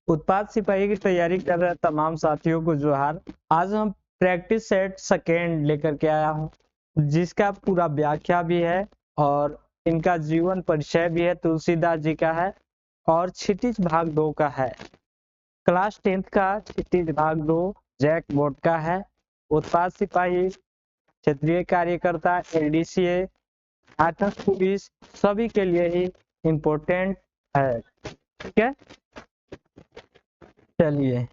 उत्पाद सिपाही की तैयारी कर रहे तमाम साथियों को जोहार। आज हम प्रैक्टिस सेट सेकेंड लेकर के आया हूँ, जिसका पूरा व्याख्या भी है और इनका जीवन परिचय भी है। तुलसीदास जी का है और क्षितिज भाग 2 का है। क्लास 10th का क्षितिज भाग 2 जैक बोर्ड का है। उत्पाद सिपाही, क्षेत्रीय कार्यकर्ता, एलडीसीए, आठक पुलिस सभी के लिए ही इम्पोर्टेंट है। ठीक है, चलिए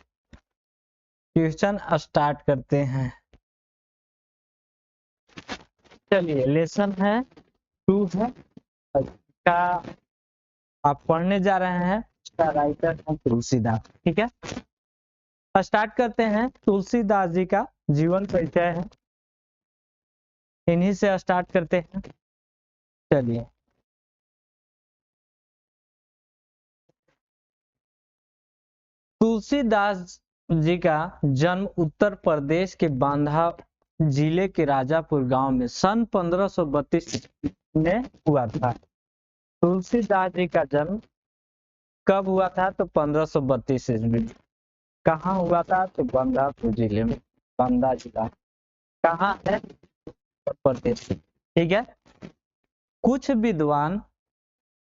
क्वेश्चन स्टार्ट करते हैं। चलिए लेसन है 2 है का आप पढ़ने जा रहे हैं। इसका राइटर है तुलसीदास। ठीक है, स्टार्ट करते हैं। तुलसीदास जी का जीवन परिचय है, इन्हीं से स्टार्ट करते हैं। चलिए, तुलसीदास जी का जन्म उत्तर प्रदेश के बांदा जिले के राजापुर गांव में सन 1532 में हुआ था। तुलसीदास जी का जन्म कब हुआ था? तो 1532 ईस्वी। कहाँ हुआ था? तो बांदापुर जिले में, बांदा जिला कहाँ है? उत्तर प्रदेश। ठीक है, कुछ विद्वान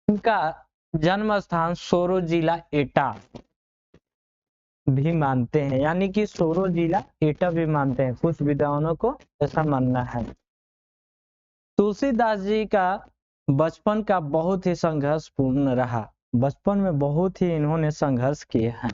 उनका जन्म स्थान सोरो जिला एटा भी मानते हैं, यानी कि सोरो जिला एटा भी मानते हैं। कुछ विद्वानों को ऐसा मानना है। तुलसीदास जी का बचपन का बहुत ही संघर्षपूर्ण रहा। बचपन में बहुत ही इन्होंने संघर्ष किए हैं।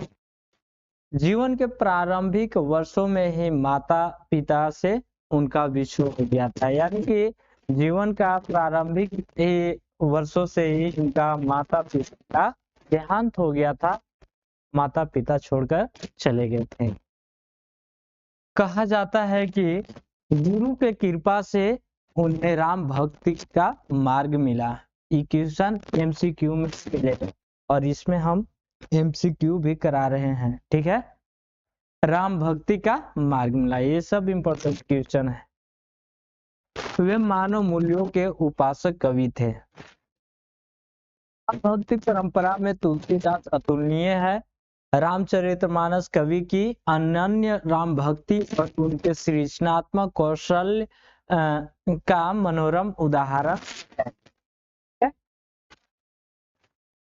जीवन के प्रारंभिक वर्षों में ही माता पिता से उनका विछोह हो गया था, यानी कि जीवन का प्रारंभिक वर्षों से ही उनका माता पिता का देहांत हो गया था। माता पिता छोड़कर चले गए थे। कहा जाता है कि गुरु के कृपा से उन्हें राम भक्ति का मार्ग मिला। ये क्वेश्चन एमसीक्यू में रिलेटेड और इसमें हम एमसीक्यू भी करा रहे हैं। ठीक है, राम भक्ति का मार्ग मिला, ये सब इंपॉर्टेंट क्वेश्चन है। वे मानव मूल्यों के उपासक कवि थे। भक्ति परंपरा में तुलसीदास अतुलनीय है। रामचरितमानस कवि की अनन्य राम भक्ति और उनके सृजनात्मक कौशल का मनोरम उदाहरण है।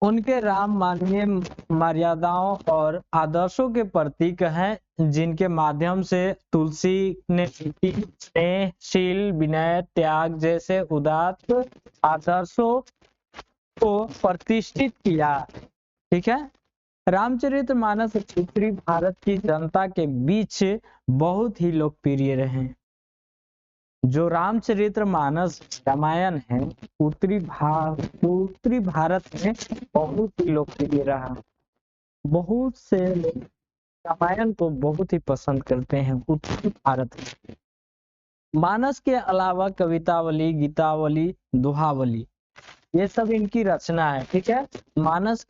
उनके राम मानवीय मर्यादाओं और आदर्शों के प्रतीक हैं, जिनके माध्यम से तुलसी ने स्नेहशील, विनय, त्याग जैसे उदात्त आदर्शों को प्रतिष्ठित किया। ठीक है, रामचरितमानस उत्तरी भारत की जनता के बीच बहुत ही लोकप्रिय रहे। जो रामचरितमानस रामायण है उत्तरी भारत में बहुत ही लोकप्रिय रहा। बहुत से लोग रामायण को बहुत ही पसंद करते हैं उत्तरी भारत में। मानस के अलावा कवितावली, गीतावली, दोहावली ये सब इनकी रचना है। ठीक है,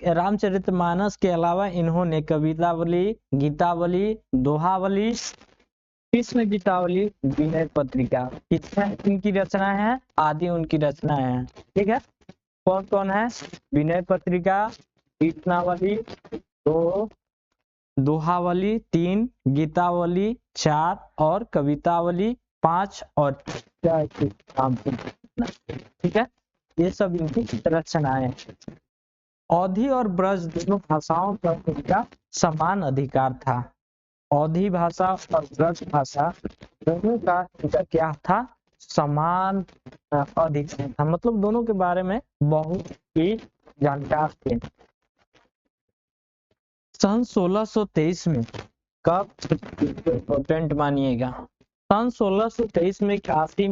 रामचरितमानस के अलावा इन्होंने कवितावली, गीतावली, दोहावली, कृष्ण गीतावली, विनय पत्रिका इनकी रचना है, आदि उनकी रचना है। ठीक है, कौन कौन है? विनय पत्रिका, कृष्णावली 2, दोहावली 3, गीतावली 4 और कवितावली 5 और ठीक है, ये सब इनकी रचनाएं। अवधी और ब्रज दोनों भाषाओं पर इनका समान अधिकार था। अवधी भाषा और ब्रज भाषा दोनों का इनका क्या था? समान अधिकार था, मतलब दोनों के बारे में बहुत ही जानकार थे। सन 1623 में, कब इम्पोर्टेंट मानिएगा, सन 1623 में काशी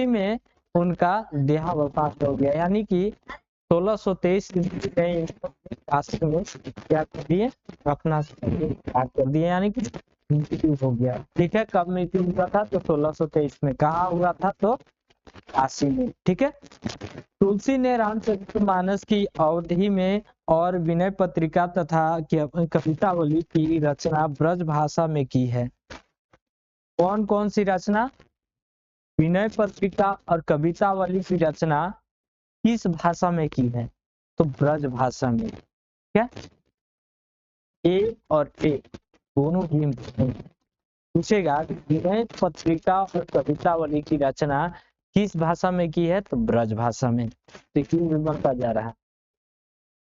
में उनका देहावसान हो गया, यानी कि 1623 में काशी में क्या कर दिए? अपना कर दिए, यानी कि मृत्यु हो गया। ठीक है, कब मृत्यु हुआ था? तो 1623 में। कहाँ हुआ था? तो काशी में। ठीक है, तुलसी ने रामचरितमानस की अवधि में और विनय पत्रिका तथा कवितावली की रचना ब्रज भाषा में की है। कौन कौन सी रचना? विनय पत्रिका और कवितावली की रचना किस भाषा में की है? तो ब्रज भाषा में। क्या ए और ए दोनों ही पूछेगा कि विनय पत्रिका और कवितावली की रचना किस भाषा में की है, तो ब्रज भाषा में। देखिए बनता जा रहा है।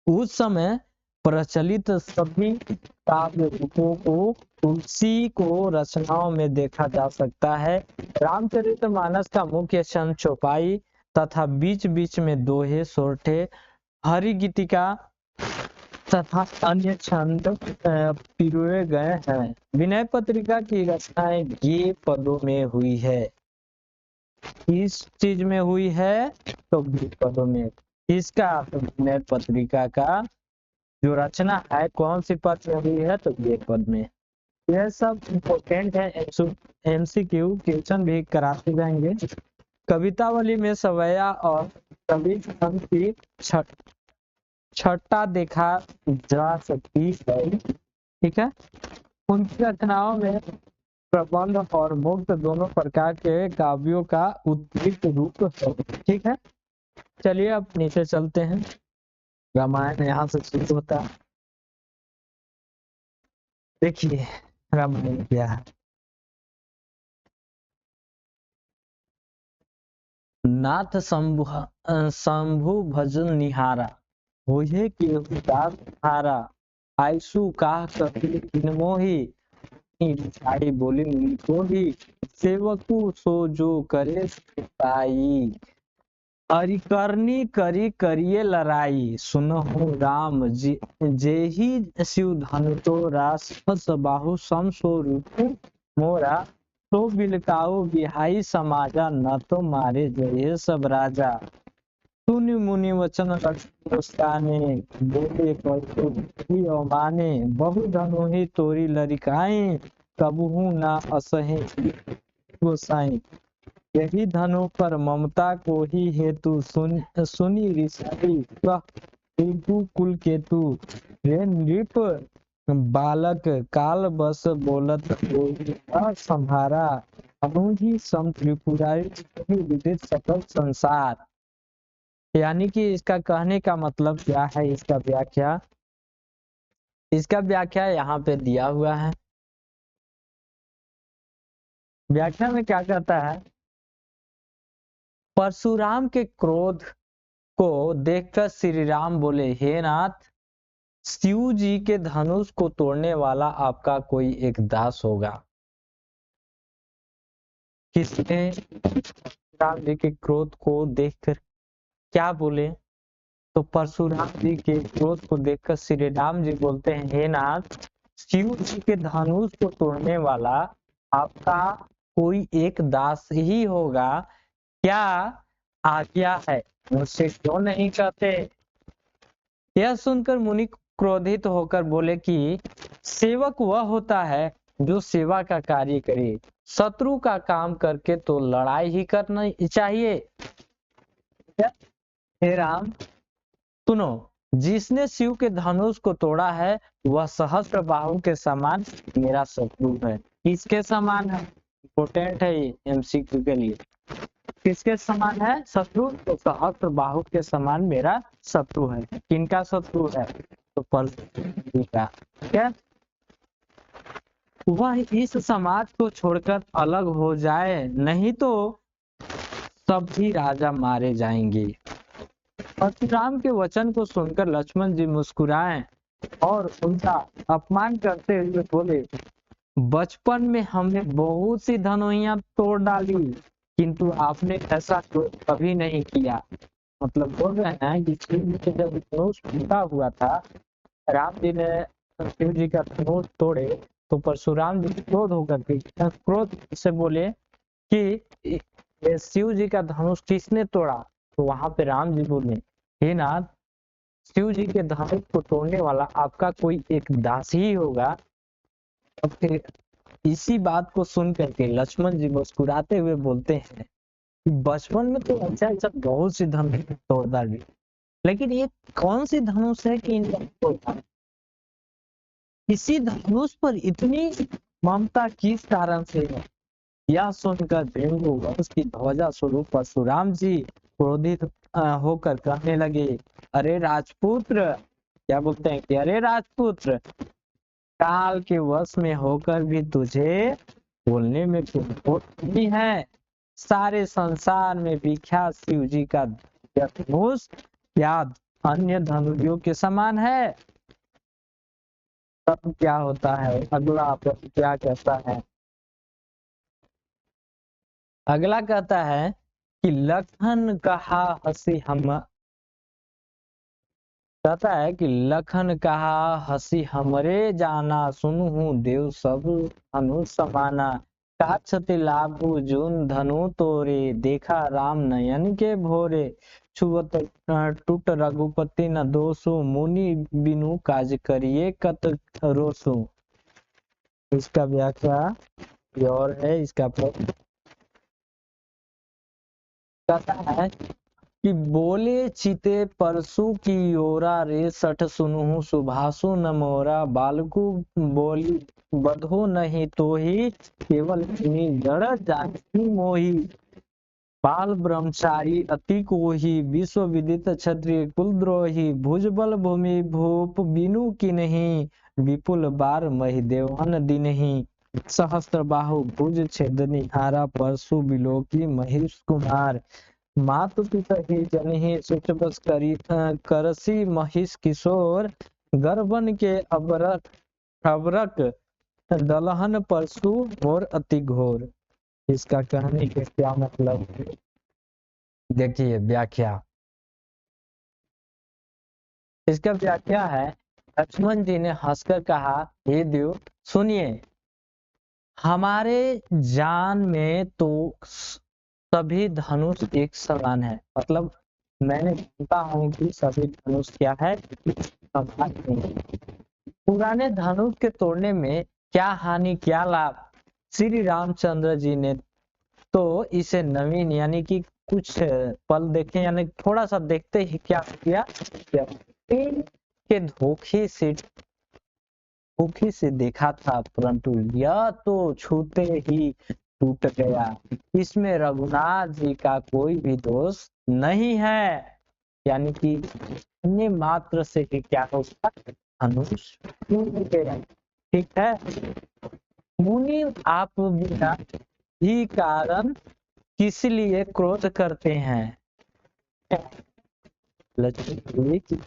उस समय प्रचलित सभी काव्य रूपों को तुलसी को रचनाओं में देखा जा सकता है। रामचरितमानस का मुख्य छंद चौपाई तथा बीच बीच में दोहे, सोरठे, हरिगीतिका तथा अन्य छंद पिरोए गए हैं। विनय पत्रिका की रचनाएं ये पदों में हुई है। किस चीज में हुई है, तो पदों में। इसका विनय पत्रिका का जो रचना है कौन सी पद में हुई है, तो ये पद में। यह सब इम्पोर्टेंट है, एमसीक्यू क्वेश्चन भी कराते जाएंगे। कवितावली में सवैया और कवि छंद की छट्टा देखा जा सकती है। ठीक है, उनकी रचनाओं में प्रबंध और मुक्त दोनों प्रकार के काव्यों का उत्कृष्ट रूप है। ठीक है, चलिए अब नीचे चलते हैं। रामायण यहाँ से शुरू होता है। देखिए रामायण क्या है। नाथ शंभु भजन निहारा, होये केहू दास हारा, आयसु काह कपिल किन मोहि, आई बोले मुनि को ही, सेवकु सो जो करे पाई, अरिकरनी करी करिए लड़ाई, सुनहु राम जेहि शिव धन तोरा, सहस बाहु सम स्वरूप मोरा, तो बिलकाऊ बिहाई समाजा, न तो मारे जय सब राजा, सुनि मुनि वचन मुस्काने, बोले कही माने, बहु धनुहि तोरी लरिकाई, कबहू ना असहे गोसाई, यही धनु पर ममता को ही हेतु, सुनी ऋषि कुल केतु, रे नृप बालक काल बस बोलत संहारा, अनुही सम त्रिपुरारी विदित सकल संसार। यानी कि इसका कहने का मतलब क्या है, इसका व्याख्या यहाँ पे दिया हुआ है। व्याख्या में क्या कहता है, परशुराम के क्रोध को देखकर श्री राम बोले, हे नाथ, शिव जी के धनुष को तोड़ने वाला आपका कोई एक दास होगा। किसने राम जी के क्रोध को देखकर क्या बोले, तो परशुराम जी के क्रोध को देखकर श्री राम जी बोलते हैं, हे नाथ, शिव जी के धनुष को तोड़ने वाला आपका कोई एक दास ही होगा, क्या आज्ञा है, मुझसे क्यों नहीं कहते। यह सुनकर मुनि क्रोधित होकर बोले कि सेवक वह होता है जो सेवा का कार्य करे, शत्रु का काम करके तो लड़ाई ही करना चाहिए। हे राम सुनो, जिसने शिव के धनुष को तोड़ा है वह सहस्त्र बाहु के समान मेरा शत्रु है। किसके समान है, इंपोर्टेंट है ये एमसीक्यू के लिए। किसके समान है शत्रु, तो सहस्त्र बाहु के समान मेरा शत्रु है। किनका शत्रु है, तो परशुराम का। क्या वह इस समाज को छोड़कर अलग हो जाए, नहीं तो सभी राजा मारे जाएंगे। परशुराम के वचन को सुनकर लक्ष्मण जी मुस्कुराए और उनका अपमान करते हुए बोले, बचपन में हमने बहुत सी धनोइयां तोड़ डाली, किंतु आपने ऐसा कभी नहीं किया। मतलब बोल रहे हैं कि शिव जी के जब धनुष टूटा हुआ था, राम जी ने शिव जी का धनुष तोड़े, तो परशुराम जी क्रोध होकर के क्रोध से बोले कि शिव जी का धनुष किसने तोड़ा, तो वहां पे राम जी बोले, हे नाथ, शिव जी के धनुष को तोड़ने वाला आपका कोई एक दास ही होगा। अब फिर इसी बात को सुन करके लक्ष्मण जी मुस्कुराते हुए बोलते हैं, बचपन में तो अच्छा बहुत सी धनुष तोड़ डाली, लेकिन ये कौन सी धनुष है कि इसी धनुष पर इतनी ममता किस कारण से है। यह सुनकर धेनु वंश की ध्वजा स्वरूप परशुराम जी क्रोधित होकर कहने लगे, अरे राजपुत्र, क्या बोलते हैं कि अरे राजपुत्र, काल के वश में होकर भी तुझे बोलने में कुछ नहीं है। सारे संसार में विख्यात शिव जी का धनुष याद अन्य धनुषों के समान है। तब क्या होता है, अगला प्रश्न क्या कहता है? अगला कहता है कि लखन कहा हंसी हम, कहता है कि लखन कहा हंसी हमरे जाना, सुनहु देव सब धनु समाना। काछति लाभु जून धनु तोरे, देखा राम नयन के भोरे। छुअत टूट रघुपति न दोषु, मुनि बिनु काज करिए कत रोसु। इसका व्याख्या और है, इसका कहता है कि बोले चिते परसु की ओरा, रे सठ सुनहु सुभासु न मोरा। बालकु बोली बधो नहीं तो ही, केवल सुनी जड़ जानकी मोही। बाल ब्रह्मचारी अति कोही, विश्व विदित क्षत्रिय कुलद्रोही। भुजबल भूमि भूप बिनु की नहीं, विपुल बार मही देवन दिनहि। सहस्त्र बाहु भुज छेदनी हारा, परसु बिलोकी महिष कुमार। मातु पिता ही जनहि सुच बस करी, करसी महिष किशोर। गर्भन के अबरक अबरक, दलहन परसु मोर अति घोर। इसका कहने के क्या मतलब है? देखिए व्याख्या, इसका व्याख्या है, लक्ष्मण जी ने हंसकर कहा, हे देव सुनिए, हमारे जान में तो सभी धनुष एक समान है। मतलब मैंने जानता हूँ कि सभी धनुष क्या है, समान है। पुराने धनुष के तोड़ने में क्या हानि क्या लाभ? श्री रामचंद्र जी ने तो इसे नवीन यानी कि कुछ पल देखे, यानी थोड़ा सा देखते ही क्या किया, के धोखे से देखा था, परंतु यह तो छूते ही टूट गया। इसमें रघुनाथ जी का कोई भी दोष नहीं है। यानी कि अन्य मात्र से ही क्या होगा, धनुष टूट गया। ठीक है। मुनि आप बिना ही कारण किस लिए क्रोध करते हैं?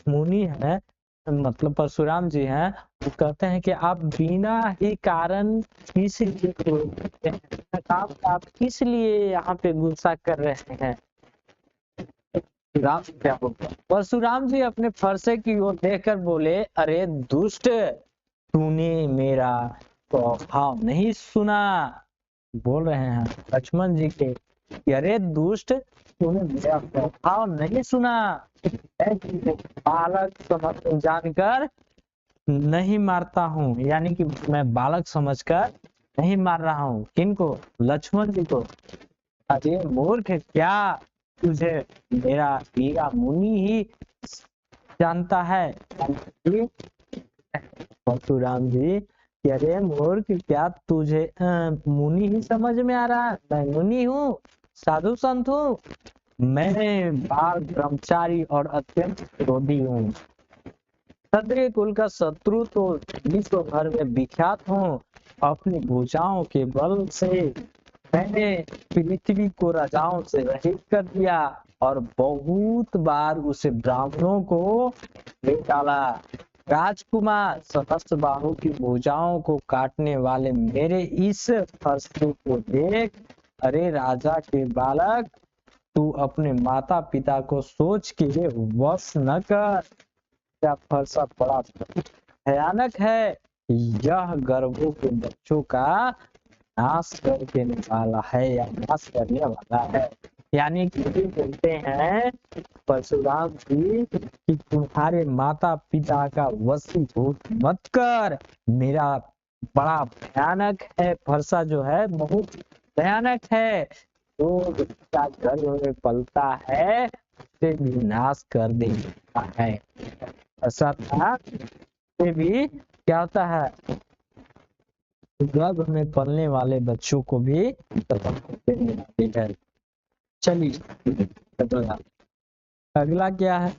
मुनि है, मतलब परशुराम जी हैं, वो कहते हैं कि आप बिना ही कारण किस लिए क्रोध करते हैं? आप किस लिए यहाँ पे गुस्सा कर रहे हैं? राम क्या बोलते हैं? परशुराम जी अपने फरसे की ओर देखकर बोले, अरे दुष्ट, तूने मेरा भाव नहीं सुना। बोल रहे हैं लक्ष्मण जी के, अरे दुष्ट, तूने मेरा भाव नहीं सुना। बालक समझ जानकर नहीं मारता हूँ, यानी कि मैं बालक समझकर नहीं मार रहा हूँ। किनको? लक्ष्मण जी को। अरे मूर्ख, क्या तुझे मेरा वीरा मुनि ही जानता है? परशुराम जी, अरे मूर्ख, क्या तुझे मुनि ही समझ में आ रहा है? मैं मुनि हूँ, साधु संत हूँ। मैं बाल ब्रह्मचारी और अत्यंत क्रोधी हूँ। क्षत्रिय कुल का शत्रु तो विश्व भर में विख्यात हूँ। अपनी भुजाओं के बल से मैंने पृथ्वी को राजाओं से रहित कर दिया और बहुत बार उसे ब्राह्मणों को ले डाला। राजकुमार, सहस्त्र बाहु की भुजाओं को काटने वाले मेरे इस फरसे को देख, अरे राजा के बालक, तू अपने माता पिता को सोच के वश न कर। क्या फरसा बड़ा भयानक है, यह गर्भों के बच्चों का नाश करके वाला है या नाश करने वाला है। यानी कि बोलते हैं परशुराम जी कि तुम्हारे माता पिता का वशीभूत मत कर, मेरा बड़ा भयानक है, फरसा जो है बहुत भयानक है। तो बच्चा गर्भ में पलता है उसे विनाश कर देता है। ऐसा था भी क्या होता है, गर्भ में पलने वाले बच्चों को भी खत्म कर देती है। चलिए अगला क्या है,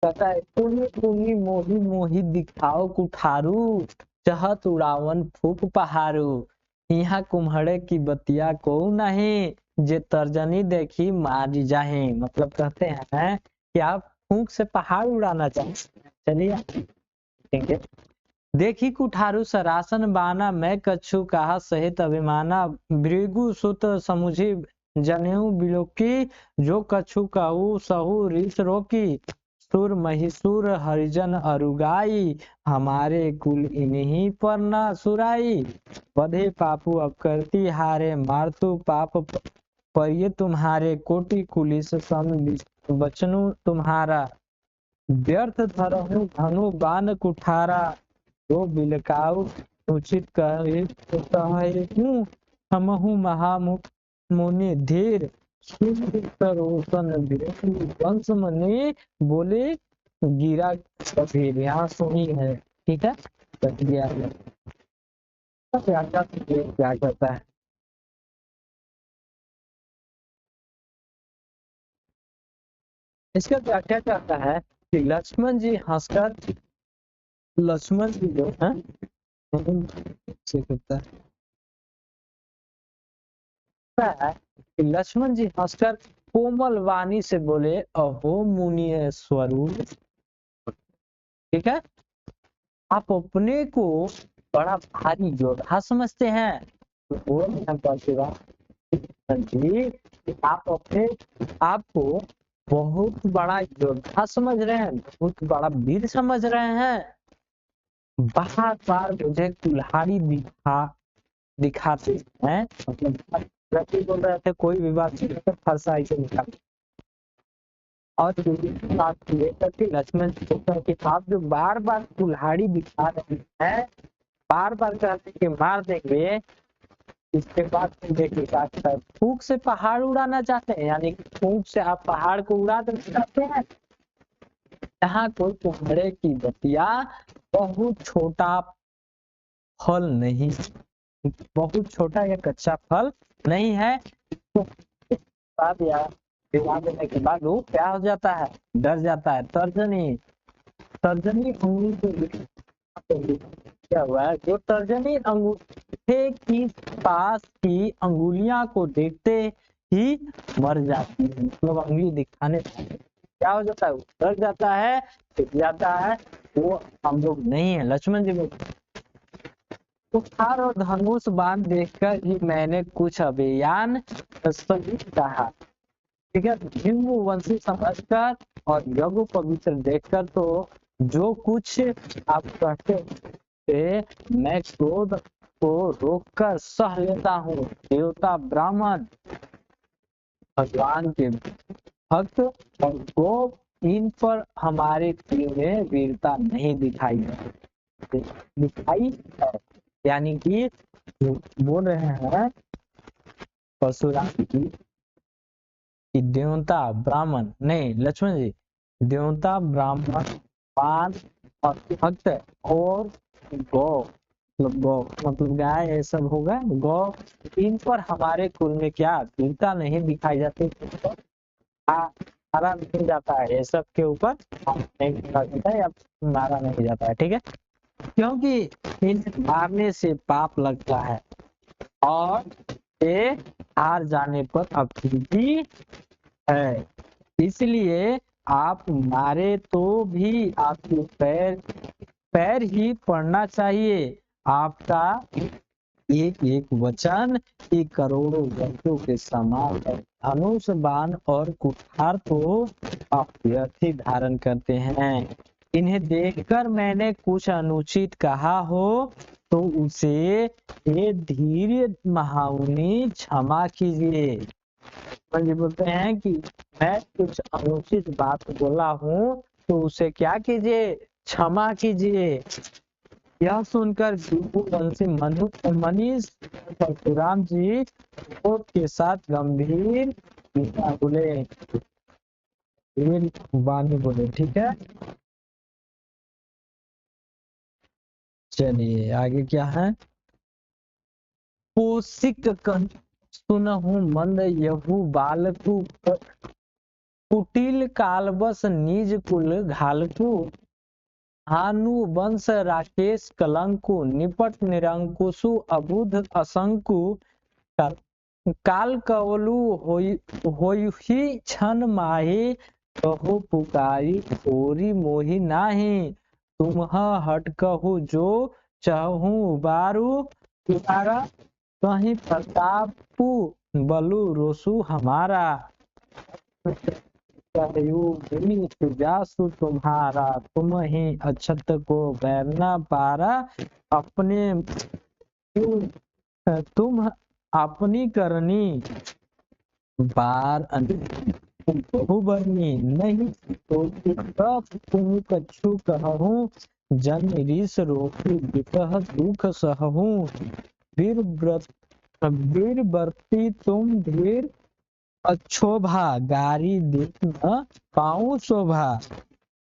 कहता है टूनी टूनी मोही मोही दिखाओ कुठारू, चहत उड़ावन फूक पहाड़ू, यहाँ कुम्हड़े की बतिया को नहीं, जे तर्जनी देखी मारी जाहे। मतलब कहते हैं कि आप फूंक से पहाड़ उड़ाना चाहते हैं, चलिए ठीक है। देखी कुठारू सरासन बाना, मैं कछु कहा सहित अभिमाना, भृगु सुत समुझी जनेऊ बिलोकी, जो कछु कहू सहु रीस रोकी, सुर महिषुर हरिजन अरुगाई, हमारे कुल इन्हीं पर न सुराई, बधे पापू अब करती हारे, मारतु पाप परिये तुम्हारे, कोटि कुलिस सम बचनु तुम्हारा, व्यर्थ धरहु धनु बान कुठारा, तो बिलकाऊ उचित कहूँ, हमहु महामुनि धीर, रोशन वंश मनी, बोले गिरा कबीर। यहाँ सुनी है, ठीक है। क्या कहता है, इसका व्याख्या करता है कि लक्ष्मण जी हंसकर, लक्ष्मण जी जो है से करता है कि लक्ष्मण जी हंसकर कोमल वाणी से बोले, अहो मुनि स्वरूप, ठीक है, आप अपने को बड़ा भारी योद्धा समझते हैं, तो जी आप अपने आपको बहुत बड़ा योद्धा समझ रहे हैं, बहुत बड़ा वीर समझ रहे हैं, बार बार मुझे कुल्हाड़ी दिखाते हैं, मतलब प्रति बोल रहे थे कोई भी बात फरसाई से निकाल, और लक्ष्मण कि आप जो बार बार कुल्हाड़ी दिखा रहे हैं, बार बार कहते कि मार देंगे, इसके बाद देखिए फूंक से पहाड़ उड़ाना चाहते हैं, यानी कि फूंक से आप पहाड़ को उड़ा देना चाहते हैं। यहाँ कोई कुम्हड़े की बतिया बहुत छोटा फल नहीं, बहुत छोटा या कच्चा फल नहीं है, तो या दिला देने के बाद वो क्या हो जाता है, डर जाता है। तर्जनी, तर्जनी अंगूठे क्या हुआ है, जो तर्जनी अंगूठे की पास की अंगुलियां को देखते ही मर जाती है, मतलब अंगुली दिखाने क्या हो जाता है, डर जाता है, टिक जाता है, वो हम लोग नहीं है। लक्ष्मण जी में कुठार और धनुष बाण देखकर ही मैंने कुछ अभियान सही कहा, ठीक है। हिंदू वंशी समझकर और यज्ञ पवित्र देखकर तो जो कुछ आप कहते थे, मैं क्रोध को रोककर सह लेता हूँ। देवता ब्राह्मण भगवान के भक्त और गो, इन पर हमारे कुल में वीरता नहीं दिखाई है, यानी कि बोल रहे हैं परशुराम की देवता ब्राह्मण नहीं, लक्ष्मण जी देवता ब्राह्मण पान और भक्त और गौ, मतलब गौ मतलब गाय ये सब होगा, गौ, इन पर हमारे कुल में क्या वीरता नहीं दिखाई जाती, मारा नहीं जाता है, ये सब के ऊपर नहीं जाता है या मारा नहीं जाता है, ठीक है, क्योंकि इन्हें मारने से पाप लगता है और ये हार जाने पर अप्रीति है, इसलिए आप मारे तो भी आपके पैर ही पड़ना चाहिए। आपका एक एक वचन एक करोड़ों वर्षों के समान है। धनुष बाण और कुठार तो आप व्यर्थी धारण करते हैं, इन्हें देखकर मैंने कुछ अनुचित कहा हो तो उसे ये धीर महामुनि क्षमा कीजिए। जी बोलते हैं कि मैं कुछ अनुचित बात बोला हूँ तो उसे क्या कीजिए, क्षमा कीजिए। यह सुनकर मनीष परशुराम जी क्रोध के साथ गंभीर बोले, वाणी बोले, ठीक है। चलिए आगे क्या है, कौशिक सुनहु मंद यहु बालकु कुटिल कालबस निज कुल घालकू, हानु वंश राकेश कलंकु, निपट निरंकुशु अबुध असंकु, काल कवलु होई छन माही, कहो पुकारी ओरी मोहि नाही, तुम हट कहू जो चहु उबारू, तुम्हारा कहीं प्रतापु बलु रोसु हमारा, जासु तुम्हारा, तुम ही अक्षत को बैरना पारा, अपने तुम अपनी करनी बार बहुबरनी, नहीं तो तुम कछु कहूँ, जन ऋष रोकु विकह दुख सहूँ, वीर वर्ती तुम धीर अक्षोभा, गारी देख न पाऊं शोभा,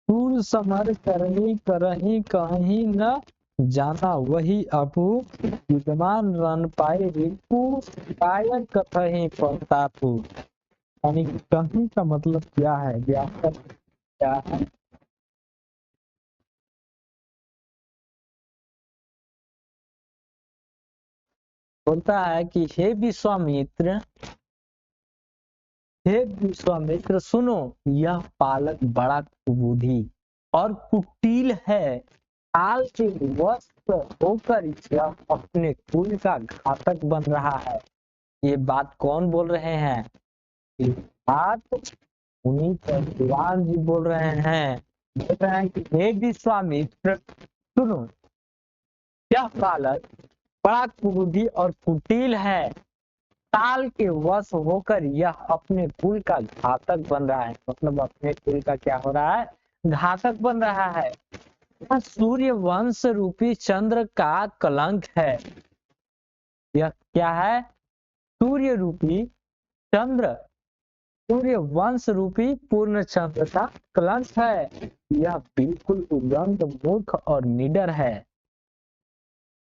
फूल समर करनी करही कहीं न जाना, वही अपू विद्वान रन पाए रिपु, कायक कथहि प्रतापु। यानी कहीं का मतलब क्या है, व्याकरण क्या है? बोलता है कि हे विश्वामित्र, हे विश्वामित्र सुनो, यह बालक बड़ा कुबुद्धि और कुटिल है, काल के वश होकर यह अपने कुल का घातक बन रहा है। ये बात कौन बोल रहे हैं? ये बात उन्हीं परशुराम जी बोल रहे हैं। बोल रहे हैं कि हे विश्वामित्र सुनो, यह बालक बड़ा कुबुद्धि और कुटिल है, काल के वश होकर यह अपने कुल का घातक बन रहा है। मतलब अपने कुल का क्या हो रहा है? घातक बन रहा है। यह सूर्य वंश रूपी चंद्र का कलंक है। यह क्या है? सूर्य रूपी चंद्र, सूर्य वंश रूपी पूर्ण चंद्र का कलंक है। यह बिल्कुल उद्दंड मूर्ख और निडर है।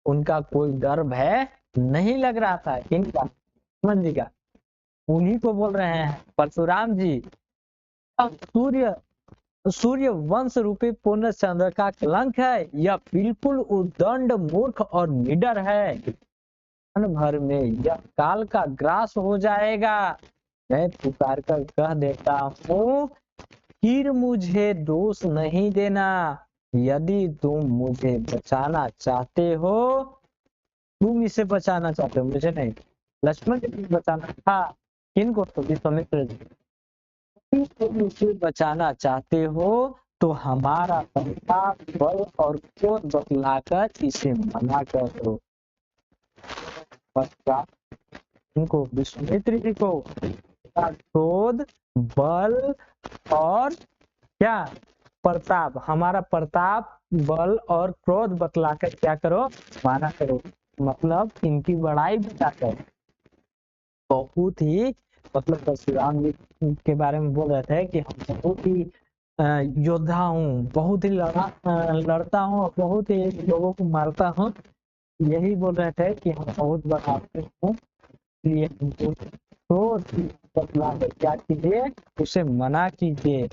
उनका कोई गर्व है नहीं लग रहा था। किनका? लक्ष्मण जी का। उन्हीं को बोल रहे हैं परशुराम जी। सूर्य वंश रूपी पूर्ण चंद्र का कलंक है। यह बिल्कुल उद्दंड मूर्ख और निडर है। क्षण भर में यह काल का ग्रास हो जाएगा। मैं पुकार कर कह देता हूँ, फिर मुझे दोष नहीं देना। यदि तुम मुझे बचाना चाहते हो, तुम इसे बचाना चाहते हो, मुझे नहीं, लक्ष्मण जी बचाना था। किनको? तो विश्वामित्र जी। तुम इसे बचाना चाहते हो तो हमारा प्रताप बल और क्रोध बतलाकर इसे मना कर दो। इनको विश्वामित्र जी को क्रोध, बल और क्या? प्रताप, हमारा प्रताप, बल और क्रोध बतलाकर क्या करो? माना करो। मतलब इनकी बड़ाई बताकर। बहुत ही, मतलब परशुराम जी के बारे में बोल रहे थे कि हम बहुत ही योद्धा हूँ, बहुत ही लड़ता हूँ और बहुत ही लोगों को मारता हूँ। यही बोल रहे थे कि हम बहुत बड़ाते हूँ, इसलिए हमको तो बतलाकर क्या कीजिए? उसे मना कीजिए।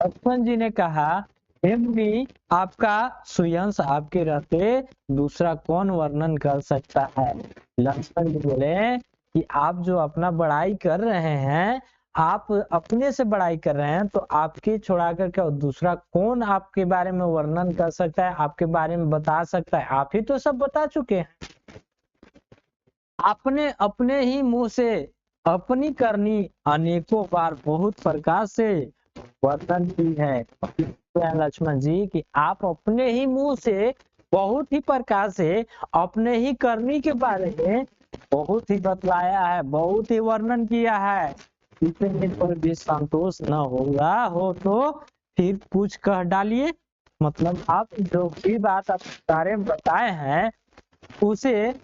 लक्ष्मण जी ने कहा, हे मुनि, आपका सुयंश आपके रहते दूसरा कौन वर्णन कर सकता है? लक्ष्मण जी बोले कि आप जो अपना बड़ाई कर रहे हैं, आप अपने से बड़ाई कर रहे हैं, तो आपके छोड़ाकर क्या दूसरा कौन आपके बारे में वर्णन कर सकता है, आपके बारे में बता सकता है? आप ही तो सब बता चुके हैं। आपने अपने ही मुंह से अपनी करनी अनेकों बार बहुत प्रकार से वर्णन की है लक्ष्मण जी, कि आप अपने ही मुंह से बहुत ही प्रकार से अपने ही करनी के बारे में बहुत ही बतलाया है, बहुत ही वर्णन किया है। इतने पर भी संतोष न होगा हो तो फिर कुछ कह डालिए। मतलब आप जो भी बात आप बारे में बताए हैं उसे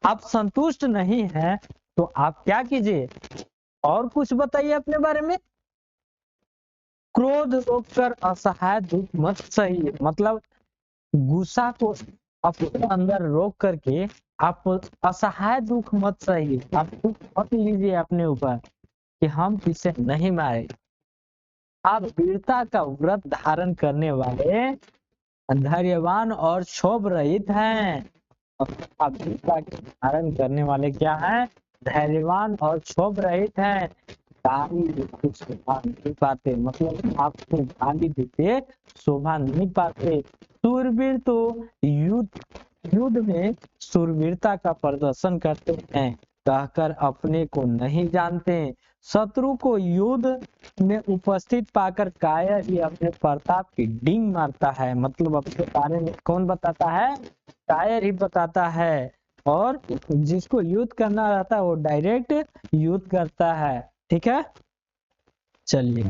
आप संतुष्ट नहीं हैं, तो आप क्या कीजिए? और कुछ बताइए अपने बारे में। क्रोध रोककर असहाय दुख मत सहिए। मतलब गुस्सा को अपने अंदर रोक करके आप असहाय दुख मत सहिए। आप दुख मत लीजिए अपने ऊपर कि हम इसे नहीं मारे। आप वीरता का व्रत धारण करने वाले धैर्यवान और क्षोभ रहित हैं। आप वीरता के धारण करने वाले क्या हैं? धैर्यवान और क्षोभ रहित हैं। गाली देते शोभा नहीं पाते, मतलब आपको गाली देते शोभा नहीं पाते। सूरवीर तो युद्ध में शूरवीरता का प्रदर्शन करते हैं, कहकर अपने को नहीं जानते। शत्रु को युद्ध में उपस्थित पाकर कायर ही अपने प्रताप की डींग मारता है, मतलब अपने बारे में कौन बताता है? कायर ही बताता है। और जिसको युद्ध करना रहता है वो डायरेक्ट युद्ध करता है। ठीक है, चलिए।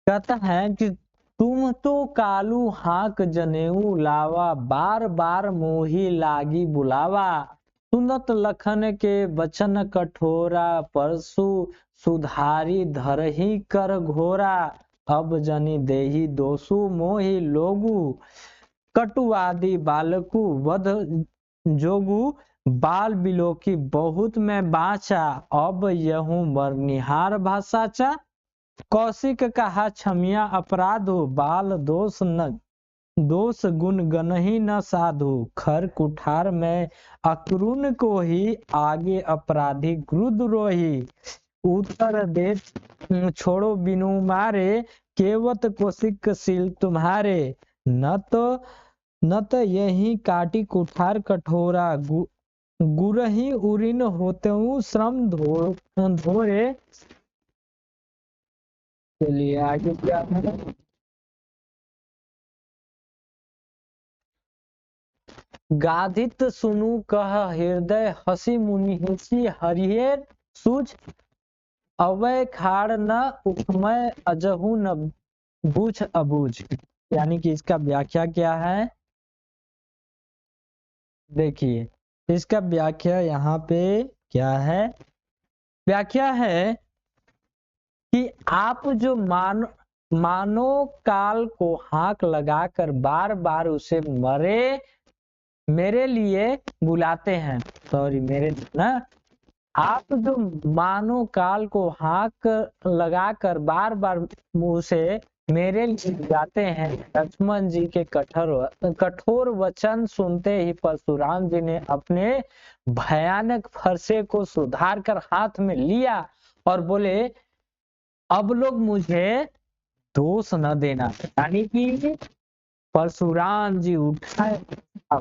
कहता है कि तुम तो कालू हाक जनेऊ लावा, बार बार मोही लागी बुलावा। सुनत लखन के बचन कठोरा, परसु सुधारी धरही कर घोरा। अब जनी देही दोषु मोहि लोगु, कटुआदि बालकु वध जोगु। बाल बिलो की बहुत में बाचा, अब यहूं मरनिहार भाषाचा। कौशिक कहा क्षमिया अपराध हो, बाल दोष गुण गनहि न साधु। खर कुठार में अक्रून को ही, आगे अपराधी क्रुद्ध रोही। उत्तर दे छोड़ो बिनु मारे, केवत कौशिक शील तुम्हारे। न तो यही काटी कुठार कठोरा, गुरही उरिन होते श्रम धोरे। चलिए आगे क्या है? गाधित सुनु कह हृदय, हसी मुनि हसी हरिहर सूझ। अवय खाड़ न उपमय, अजहू न बूझ अबूझ। यानी कि इसका व्याख्या क्या है? देखिए, इसका व्याख्या यहाँ पे क्या है? व्याख्या है कि आप जो मानो काल को हाक लगाकर बार बार उसे मेरे लिए बुलाते हैं, सॉरी मेरे ना, आप जो मानो काल को हाक लगाकर बार बार उसे मेरे लिए बुलाते हैं। लक्ष्मण जी के कठोर वचन सुनते ही परशुराम जी ने अपने भयानक फरसे को सुधार कर हाथ में लिया और बोले, अब लोग मुझे दोष न देना। यानी कि परशुराम जी उठाए आ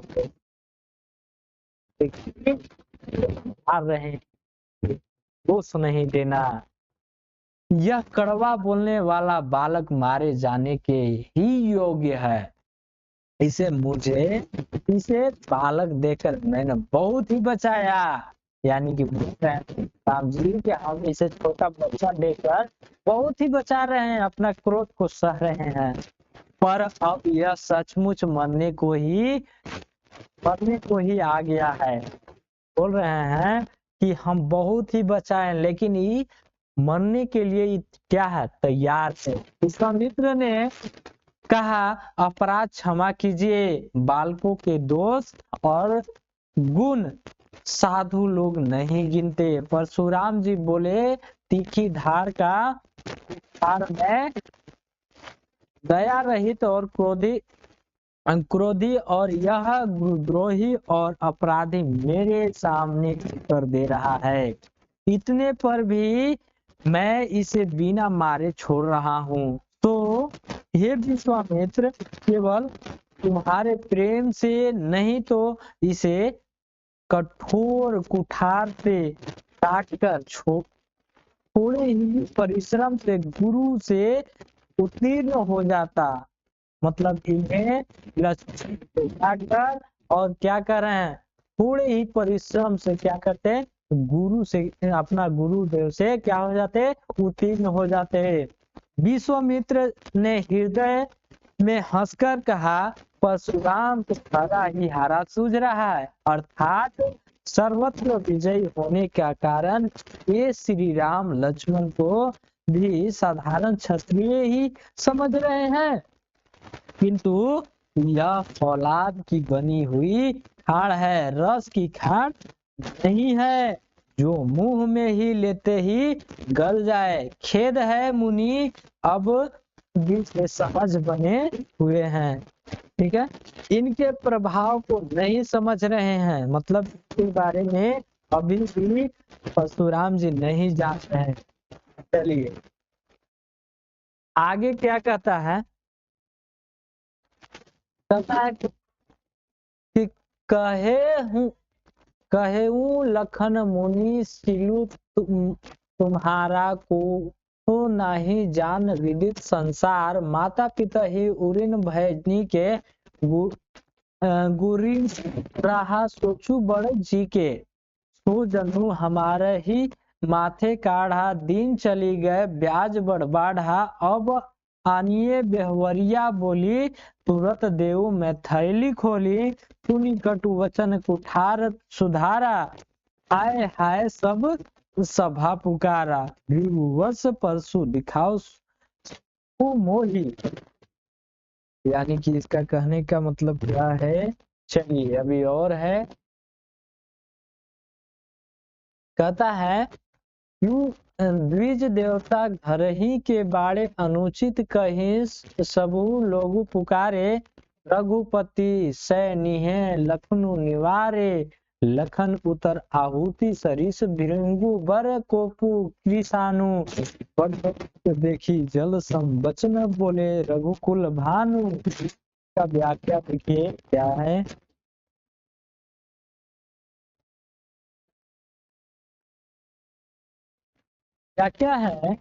रहे हैं, दोष नहीं देना। यह कड़वा बोलने वाला बालक मारे जाने के ही योग्य है। इसे बालक देकर मैंने बहुत ही बचाया। यानी कि राम जी के हम इसे छोटा बच्चा देकर बहुत ही बचा रहे हैं, अपना क्रोध को सह रहे हैं। पर अब यह सचमुच मरने को ही आ गया है। बोल रहे हैं कि हम बहुत ही बचाए, लेकिन ये मरने के लिए क्या है? तैयार है। विश्वामित्र ने कहा, अपराध क्षमा कीजिए, बालकों के दोष और गुण साधु लोग नहीं गिनते। परशुराम जी बोले, तीखी धार का धार में दया रहित और क्रोधी और यह द्रोही और अपराधी मेरे सामने कर दे रहा है। इतने पर भी मैं इसे बिना मारे छोड़ रहा हूँ। तो हे विश्वामित्र, केवल तुम्हारे प्रेम से नहीं तो इसे कठोर कुठार से काटकर थोड़े ही परिश्रम से गुरु से उत्तीर्ण हो जाता। मतलब इन्हें लक्ष्य काटकर और क्या कर रहे हैं? थोड़े ही परिश्रम से क्या करते हैं? गुरु से, अपना गुरुदेव से क्या हो जाते? उत्तीर्ण हो जाते हैं। विश्वामित्र ने हृदय में हंसकर कहा, परशुराम तो खरा ही हारा सूझ रहा है, अर्थात सर्वत्र विजयी होने का कारण ये श्री राम लक्ष्मण को भी साधारण क्षत्रिय ही समझ रहे हैं। किंतु यह फौलाद की बनी हुई खाड़ है, रस की खाड़ नहीं है जो मुंह में ही लेते ही गल जाए। खेद है मुनि अब दिल से सहज बने हुए हैं। ठीक है, इनके प्रभाव को नहीं समझ रहे हैं, मतलब इसके बारे में अभी भी परशुराम जी नहीं जानते हैं। चलिए आगे क्या कहता है, कहता है कि कहेऊ लखन मुनि सिलु तुम्हारा को नहीं जान विदित संसार। माता पिता ही उरिन भैनी के गुरी रहा सोचू बड़ जी के। सो जनू हमारे ही माथे काढ़ा, दिन चली गए ब्याज बढ़ बाढ़ा। अब आनिए बेहवरिया बोली, तुरत देव में थैली खोली। सुनी कटु वचन कुठार सुधारा, हाय हाय सब सभा पुकारा। विवश परसु दिखाओ मोही। यानी कि इसका कहने का मतलब क्या है, चलिए अभी और है। कहता है क्यों द्विज देवता घर ही के बाड़े, अनुचित कहीं सबू लोग पुकारे। रघुपति सैनिहे लखनु निवारे, लखन उतर आहुति सरिस भृंगु बर कोपु कृषाणु। देखी जल सम बचन बोले, रघुकुल भानु। का व्याख्या देखिए क्या है। क्या क्या है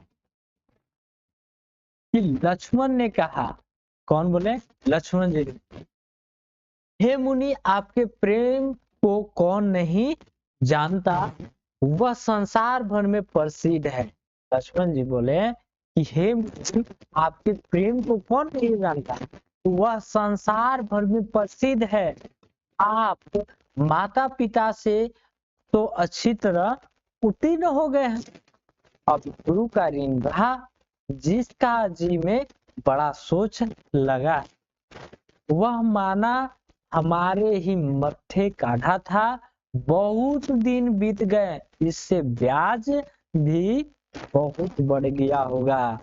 कि लक्ष्मण ने कहा, कौन बोले, लक्ष्मण जी, हे मुनि आपके प्रेम को कौन नहीं जानता, वह संसार भर में प्रसिद्ध है। लक्ष्मण जी बोले कि हे मुनि आपके प्रेम को कौन नहीं जानता, वह संसार भर में प्रसिद्ध है। आप माता पिता से तो अच्छी तरह उत्तीर्ण हो गए हैं, अब गुरु का ऋण रहा, जिसका जी में बड़ा सोच लगा। वह माना हमारे ही मत्थे काढ़ा था, बहुत दिन बीत गए, इससे ब्याज भी बहुत बढ़ गया होगा।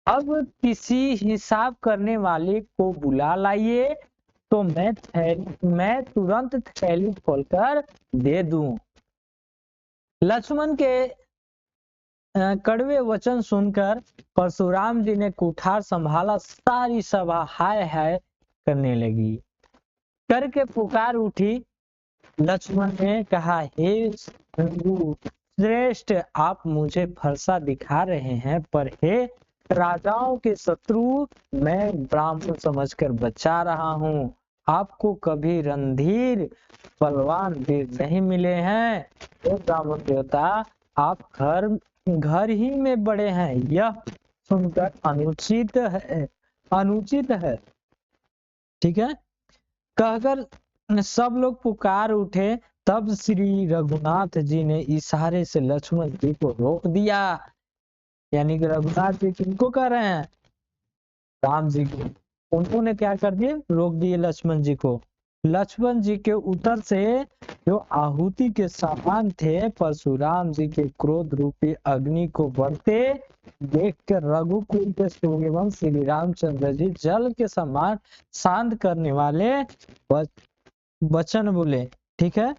अब किसी हिसाब करने वाले को बुला लाइए, तो मैं तुरंत थैली खोलकर दे दूं। लक्ष्मण के कड़वे वचन सुनकर परशुराम जी ने कुठार संभाला, सारी सभा हाय हाय करने लगी। करके पुकार उठी। लक्ष्मण ने कहा, हे श्रेष्ठ आप मुझे फरसा दिखा रहे हैं, पर हे राजाओं के शत्रु मैं ब्राह्मण समझकर बचा रहा हूँ। आपको कभी रणधीर बलवान वीर नहीं मिले हैं। हे ब्राह्मण देवता आप घर ही में बड़े हैं, यह सुनकर अनुचित है। ठीक है, कहकर सब लोग पुकार उठे। तब श्री रघुनाथ जी ने इशारे से लक्ष्मण जी को रोक दिया। यानी कि रघुनाथ जी किनको कह रहे हैं, राम जी को। उन्होंने क्या कर दिए, रोक दिए लक्ष्मण जी को। लक्ष्मण जी के उत्तर से जो आहुति के समान थे, परशुराम जी के क्रोध रूपी अग्नि को बढ़ते देख कर रघुकुल के सूर्यवंश श्री रामचंद्र जी जल के समान शांत करने वाले वचन बोले। ठीक है,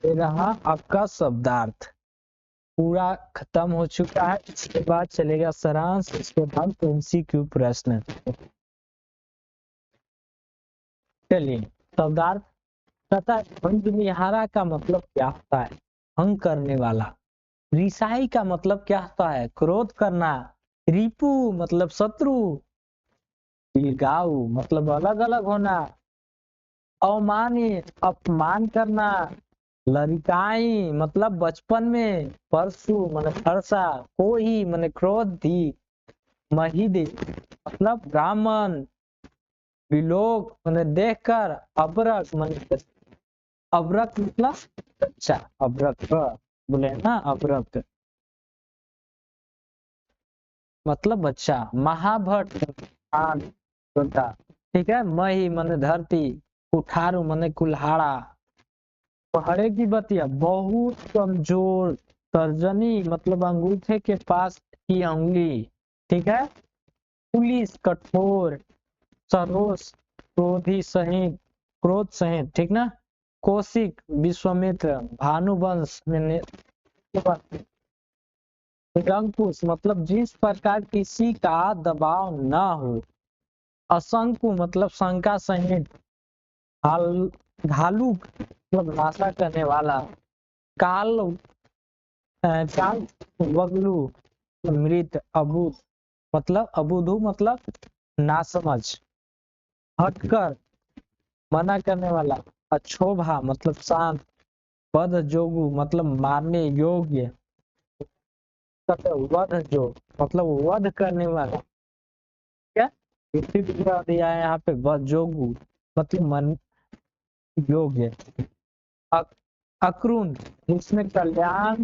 ये रहा आपका शब्दार्थ, पूरा खत्म हो चुका है। इसके बाद चलेगा सारांश, इसके बाद एमसीक्यू प्रश्न। चलिए शब्दार्थ, तथा भंगनिहारा का मतलब क्या होता है, भंग करने वाला। रिसाई का मतलब क्या होता है, क्रोध करना। रिपु मतलब शत्रु। दीर्घायु मतलब अलग अलग होना। अवमानित अपमान करना। लड़काई मतलब बचपन में। परशु माने फरसा। कोही माने क्रोधी। महिदे मतलब ब्राह्मण। विलोक माने देखकर। अबरक माने अबरक मतलब बच्चा, अबरक बोले ना, अबरक मतलब बच्चा। महाभट ठीक है। मही मने धरती, कुठारू मने कुल्हाड़ा, पहड़े की बतिया बहुत कमजोर, तर्जनी मतलब अंगूठे के पास की उंगली, ठीक है। पुलिस कठोर, सरोस क्रोधी सहित, क्रोध सहित, ठीक ना। कौशिक विश्वामित्र, भानुवंश मैंने, अंकुश मतलब जिस प्रकार किसी का दबाव न हो, असंकु मतलब शंका सहित, घालू मतलब नाशा करने वाला, काल काल वगलू मृत, अबूध मतलब अबुधु मतलब नासमझ, हटकर मना करने वाला, अक्षोभा मतलब शांत, वध जोगु मतलब मारने योग्य, वध जो मतलब वध करने वाला, क्या दिया है यहाँ पे, वध जोगु मतलब मन योग्य, अक्रून जिसमें कल्याण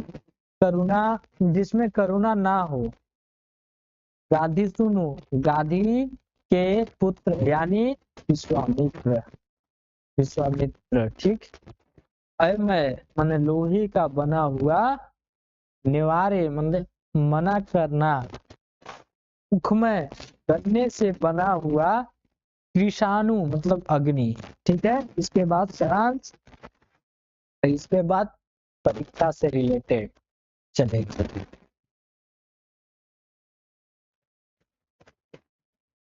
करुणा, जिसमें करुणा ना हो, गाधी सुनो गाधी के पुत्र यानी विश्वामित्र, विश्वामित्र, ठीक। अयमय माने लोहे का बना हुआ, निवारे मतलब मना करना, उखमय गन्ने से बना हुआ, कृषाणु मतलब अग्नि, ठीक है। इसके बाद सारांश, इसके बाद परीक्षा से रिलेटेड चलेगा।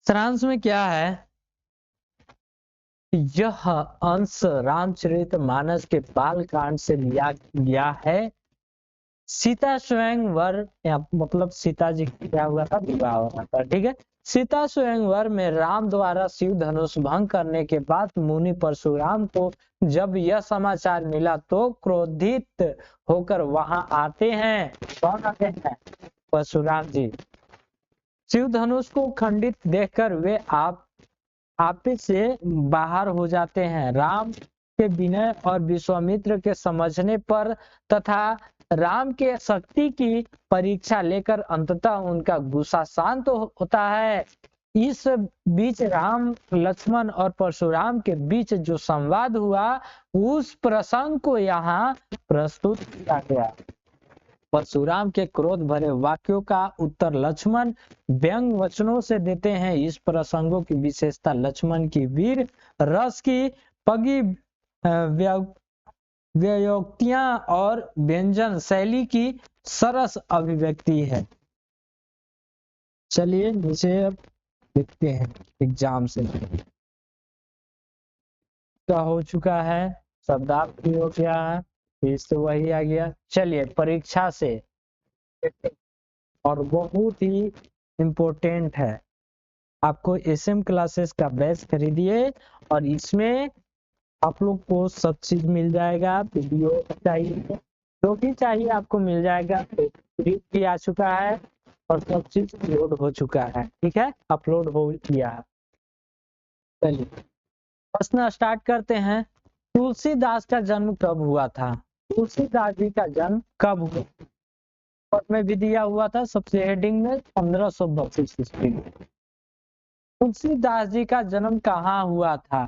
सारांश में क्या है, यह अंश रामचरितमानस के बाल कांड से लिया गया है। सीता स्वयंवर मतलब सीता जी क्या हुआ था, विवाह हुआ था, ठीक है। सीता स्वयंवर में राम द्वारा शिव धनुष भंग करने के बाद मुनि परशुराम को जब यह समाचार मिला तो क्रोधित होकर वहां आते हैं। कौन आते हैं, परशुराम जी। शिव धनुष को खंडित देखकर वे आपे से बाहर हो जाते हैं। राम के विनय और विश्वामित्र के समझने पर तथा राम के शक्ति की परीक्षा लेकर अंततः उनका गुस्सा शांत होता है। इस बीच राम लक्ष्मण और परशुराम के बीच जो संवाद हुआ उस प्रसंग को यहाँ प्रस्तुत किया गया। परशुराम के क्रोध भरे वाक्यों का उत्तर लक्ष्मण व्यंग वचनों से देते हैं। इस प्रसंगों की विशेषता लक्ष्मण की वीर रस की पगी व्योक्तियां और व्यंजन शैली की सरस अभिव्यक्ति है। चलिए नीचे अब देखते हैं एग्जाम से क्या हो चुका है, शब्दार्थ भी हो गया है, फिर से वही आ गया। चलिए परीक्षा से, और बहुत ही इम्पोर्टेंट है, आपको एसएम क्लासेस का बैच खरीदिए और इसमें आप लोग को सब चीज मिल जाएगा। वीडियो चाहिए जो भी चाहिए आपको मिल जाएगा, भी आ चुका है और सब चीज लोड हो चुका है, ठीक है, अपलोड हो गया है। चलिए प्रश्न स्टार्ट करते हैं। तुलसीदास का जन्म कब हुआ था, तुलसीदास जी का जन्म कब हुआ में भी दिया हुआ था सबसे हेडिंग में 1532 ईस्वी में। तुलसीदास जी का जन्म कहाँ हुआ था,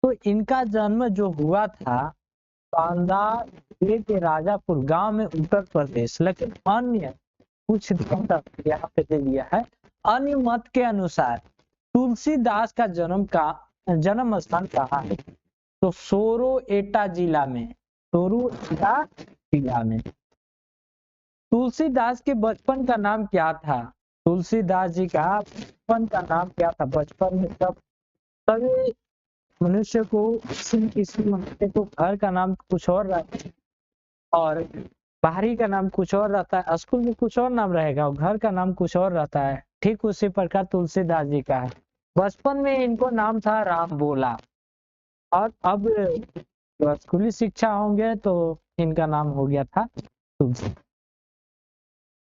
तो इनका जन्म जो हुआ था बांदा जिले के राजापुर गांव में उत्तर प्रदेश, लेकिन अन्य कुछ यहाँ पे दे दिया है। अन्य मत के अनुसार तुलसीदास का जन्म स्थान कहाँ है, तो सोरोएटा जिला में, सोरोएटा जिला में। तुलसीदास के बचपन का नाम क्या था, तुलसीदास जी का बचपन का नाम क्या था। बचपन में सभी मनुष्य को किसी मनुष्य को घर का नाम कुछ और रहता है और बाहरी का नाम कुछ और रहता है, स्कूल में कुछ और नाम रहेगा और घर का नाम कुछ और रहता है। ठीक उसी प्रकार तुलसीदास जी का है। बचपन में इनको नाम था राम बोला और अब स्कूली शिक्षा होंगे तो इनका नाम हो गया था तुलसी।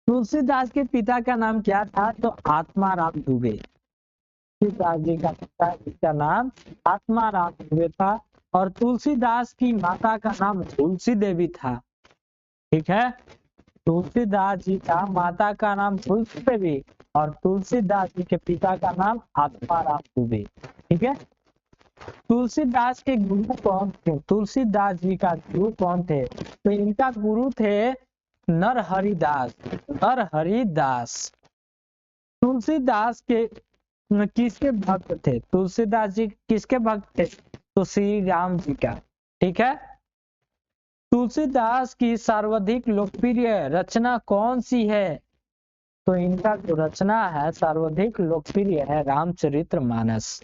तुलसीदास के पिता का नाम क्या था, तो आत्माराम दुबे। तुलसीदास जी का पिता जिसका नाम आत्माराम दुबे था और तुलसीदास की माता का नाम तुलसी देवी था, ठीक है। तुलसीदास जी का माता का नाम तुलसी देवी और तुलसीदास जी के पिता का नाम आत्माराम दुबे। ठीक है। तुलसीदास के गुरु कौन थे? तुलसीदास जी का गुरु कौन थे? तो इनका गुरु थे नरहरिदास। नरहरिदास तुलसीदास के किसके भक्त थे? तुलसीदास जी किसके भक्त थे? तो श्री राम जी का। ठीक है। तुलसीदास की सर्वाधिक लोकप्रिय रचना कौन सी है? तो इनका जो रचना है सर्वाधिक लोकप्रिय है रामचरितमानस।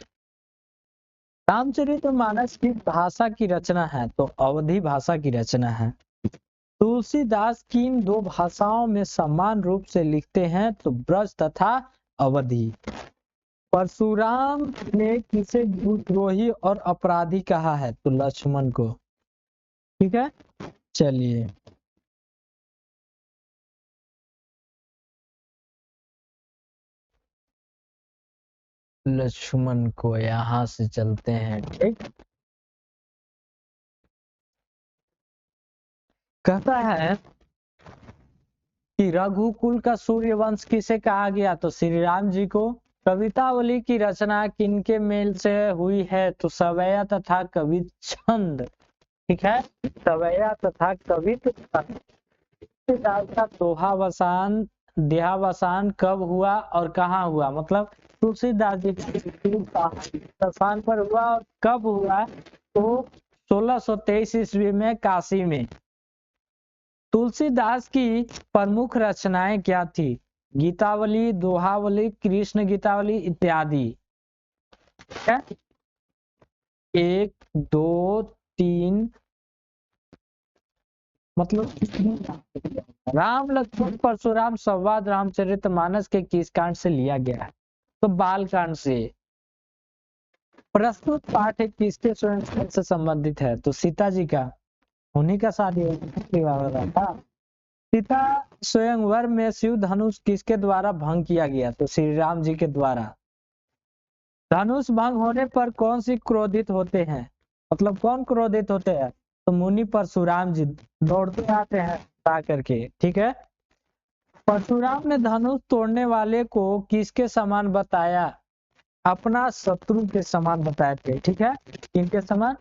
रामचरितमानस की भाषा की रचना है? तो अवधी भाषा की रचना है। तुलसीदास किन दो भाषाओं में समान रूप से लिखते हैं? तो ब्रज तथा अवधी। परशुराम ने किसे गुरुद्रोही और अपराधी कहा है? तो लक्ष्मण को। ठीक है। चलिए लक्ष्मण को यहाँ से चलते हैं। ठीक। कहता है कि रघुकुल का सूर्यवंश किसे कहा गया? तो श्री राम जी को। कवितावली की रचना किनके मेल से हुई है? तो सवैया तथा कवित छंद। ठीक है। सवैया तथा कवित छंद। का दोहावसान देहावसान कब हुआ और कहाँ हुआ? मतलब तुलसीदास जी का स्थान पर हुआ और कब हुआ? तो 1623 ईस्वी में काशी में। तुलसीदास की प्रमुख रचनाएं क्या थी? गीतावली, दोहावली, कृष्ण गीतावली इत्यादि। है? 1 2 3 मतलब राम लक्ष्मण परशुराम संवाद रामचरितमानस के किस कांड से लिया गया है? तो बाल कांड से। प्रस्तुत पाठ किसके स्वयं से संबंधित है? तो सीता जी का। उन्हीं का शादी विवाह हो रहा था। सीता स्वयंवर में शिव धनुष किसके द्वारा भंग किया गया? तो श्री राम जी के द्वारा। धनुष भंग होने पर कौन सी क्रोधित होते हैं? मतलब कौन क्रोधित होते हैं? तो मुनि परशुराम जी दौड़ते आते हैं करके। ठीक है। परशुराम ने धनुष तोड़ने वाले को किसके समान बताया? अपना शत्रु के समान बताए थे। ठीक है। किनके समान?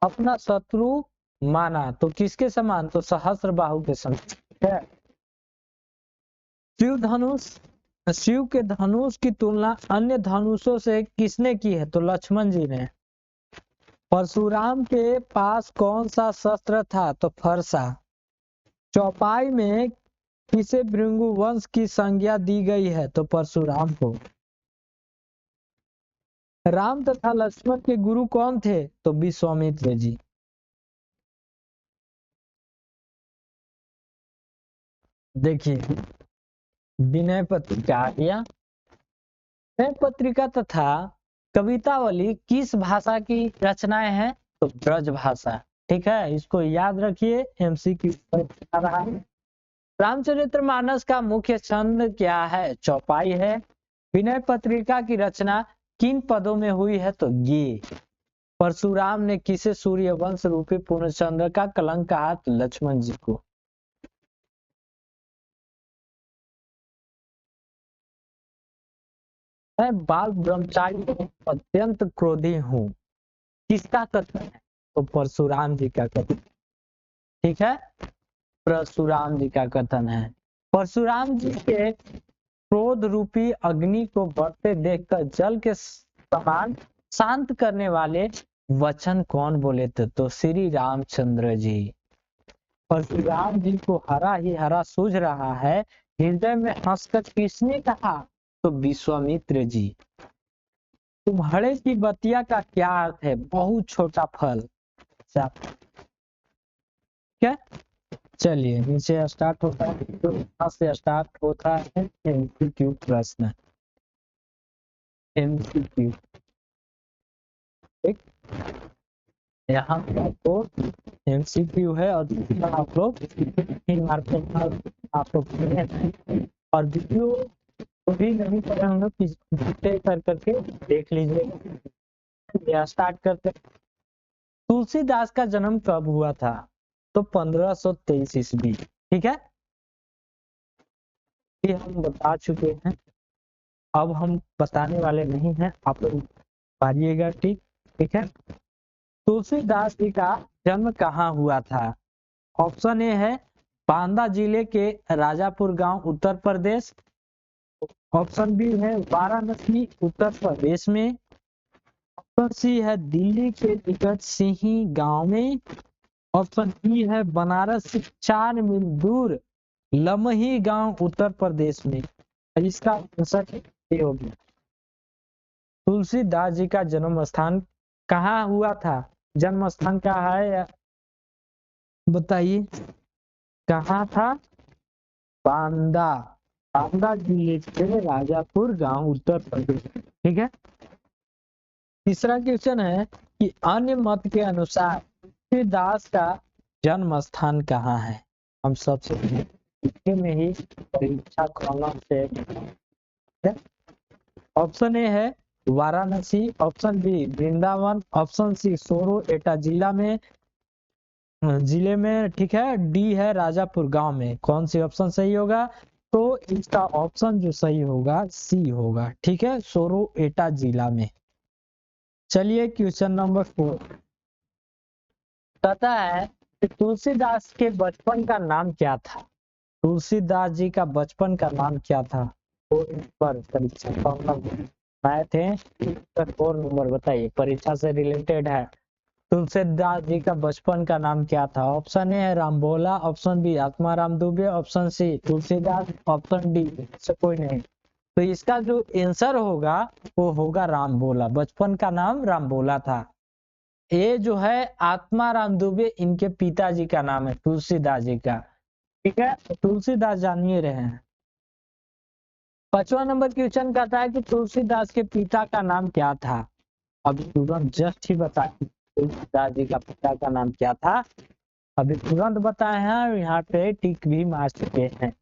अपना शत्रु माना। तो किसके समान? तो सहस्त्र बाहु के समान। ठीक है। शिव धनुष शिव के धनुष की तुलना अन्य धनुषों से किसने की है? तो लक्ष्मण जी ने। परशुराम के पास कौन सा शस्त्र था? तो फरसा। चौपाई में किसे भृगु वंश की संज्ञा दी गई है? तो परशुराम को। राम तथा लक्ष्मण के गुरु कौन थे? तो विश्वामित्र जी। देखिए विनय पत्रिका या विनय पत्रिका तथा कवितावली किस भाषा की रचनाएं हैं? तो ब्रज भाषा। ठीक है। इसको याद रखिए, एमसीक्यू आ रहा है। रामचरितमानस का मुख्य छंद क्या है? चौपाई है। विनय पत्रिका की रचना किन पदों में हुई है? तो गे। परशुराम ने किसे सूर्यवंश रूपी पूर्णचंद्र का कलंक कहा? तो लक्ष्मण जी को। मैं बाल ब्रह्मचारी अत्यंत क्रोधी हूँ, किसका कथन है? तो परशुराम जी का कथन। ठीक है। परशुराम जी का कथन है। परशुराम जी के क्रोध रूपी अग्नि को बढ़ते देखकर जल के समान शांत करने वाले वचन कौन बोले थे? तो श्री रामचंद्र जी। परशुराम जी को हरा ही हरा सूझ रहा है, हृदय में हंसकर किसने कहा? तो विश्वामित्र जी। तुम्हारे की बतिया का क्या अर्थ है? बहुत छोटा फल। क्या? चलिए नीचे स्टार्ट होता है, तो यहाँ से स्टार्ट होता है एमसीक्यू प्रश्न। एमसीक्यू। ठीक। यहाँ आपको एमसीक्यू है और आप लोग आप लोग और वीडियो को भी नहीं पढ़े होंगे, पीछे कर करके देख लीजिए। स्टार्ट करते। तुलसीदास का जन्म कब हुआ था? तो 1523 ईस्वी। ठीक है। ये हम बता चुके हैं, अब हम बताने वाले नहीं हैं, आप लोग पढ़िएगा। ठीक ठीक है। तुलसीदास जी का जन्म कहाँ हुआ था? ऑप्शन ए है बांदा जिले के राजापुर गांव उत्तर प्रदेश। ऑप्शन बी है वाराणसी उत्तर प्रदेश में। ऑप्शन सी है दिल्ली के निकट सिंही गांव में। ऑप्शन ई है बनारस से 4 मील दूर लमही गांव उत्तर प्रदेश में। इसका आंसर ये हो गया। तुलसीदास जी का जन्म स्थान कहाँ हुआ था? जन्म स्थान कहाँ है बताइए, कहाँ था? बांदा, बांदा जिले के राजापुर गांव उत्तर प्रदेश। ठीक है। तीसरा क्वेश्चन है कि अन्य मत के अनुसार तुलसीदास का जन्म स्थान कहाँ है? हम सबसे पहले में ही परीक्षा क्रम से। ऑप्शन ए है Varanasi. Option B Vrindavan. Option C Soron Etah जिले में। ठीक है। डी है राजापुर गांव में। कौन सी ऑप्शन सही होगा? तो इसका ऑप्शन जो सही होगा सी होगा। ठीक है, सोरो एटा जिला में। चलिए क्वेश्चन नंबर 4 कहता है कि तुलसीदास के बचपन का नाम क्या था? तुलसीदास जी का बचपन का नाम क्या था? तो इस पर परीक्षा आए थे। 4 नंबर बताइए, परीक्षा से रिलेटेड है। तुलसीदास जी का बचपन का नाम क्या था? ऑप्शन ए है Rambhola. Option B Atmaram Dubey. Option C Tulsidas. Option D से कोई नहीं। तो इसका जो आंसर होगा वो होगा रामभोला। बचपन का नाम रामभोला था। ये जो है आत्माराम दुबे इनके पिताजी का नाम है तुलसीदास जी का। ठीक है, तुलसीदास जानिए रहे हैं। 5वां नंबर क्वेश्चन कहता है कि तुलसीदास के पिता का नाम क्या था? अभी तुरंत जस्ट ही बता तुलसीदास जी का पिता का नाम क्या था, अभी तुरंत बताए हैं, यहाँ पे टिक भी मार चुके हैं।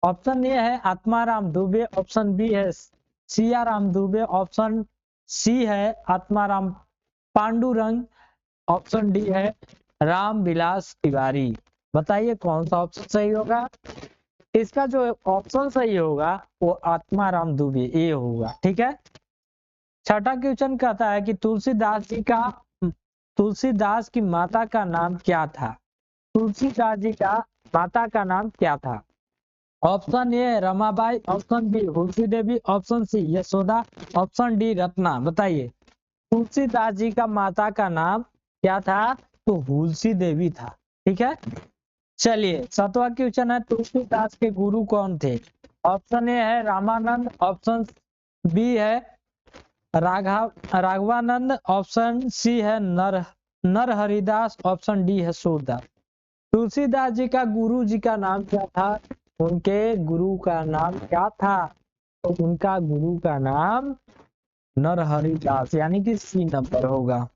ऑप्शन ए है आत्माराम दुबे। ऑप्शन बी है सियाराम दुबे। ऑप्शन सी है आत्माराम पांडुरंग। ऑप्शन डी है राम विलास तिवारी। बताइए कौन सा ऑप्शन सही होगा? इसका जो ऑप्शन सही होगा वो आत्माराम दुबे ये होगा। ठीक है। 6वां क्वेश्चन कहता है कि तुलसीदास की माता का नाम क्या था? तुलसीदास जी का माता का नाम क्या था? Option A Ramabai. Option B Hulsi Devi. Option C Yashoda. Option D Ratna. बताइए तुलसीदास जी का माता का नाम क्या था? तो हुलसी देवी था। ठीक है। चलिए 7वां क्वेश्चन है तुलसीदास के गुरु कौन थे? ऑप्शन ए है रामानंद। ऑप्शन बी है राघवानंद। ऑप्शन सी है नरहरिदास। ऑप्शन डी है सूरदास। तुलसीदास जी का गुरु जी का नाम क्या था? उनके गुरु का नाम क्या था? तो उनका गुरु का नाम नरहरिदास यानी कि सी नंबर होगा।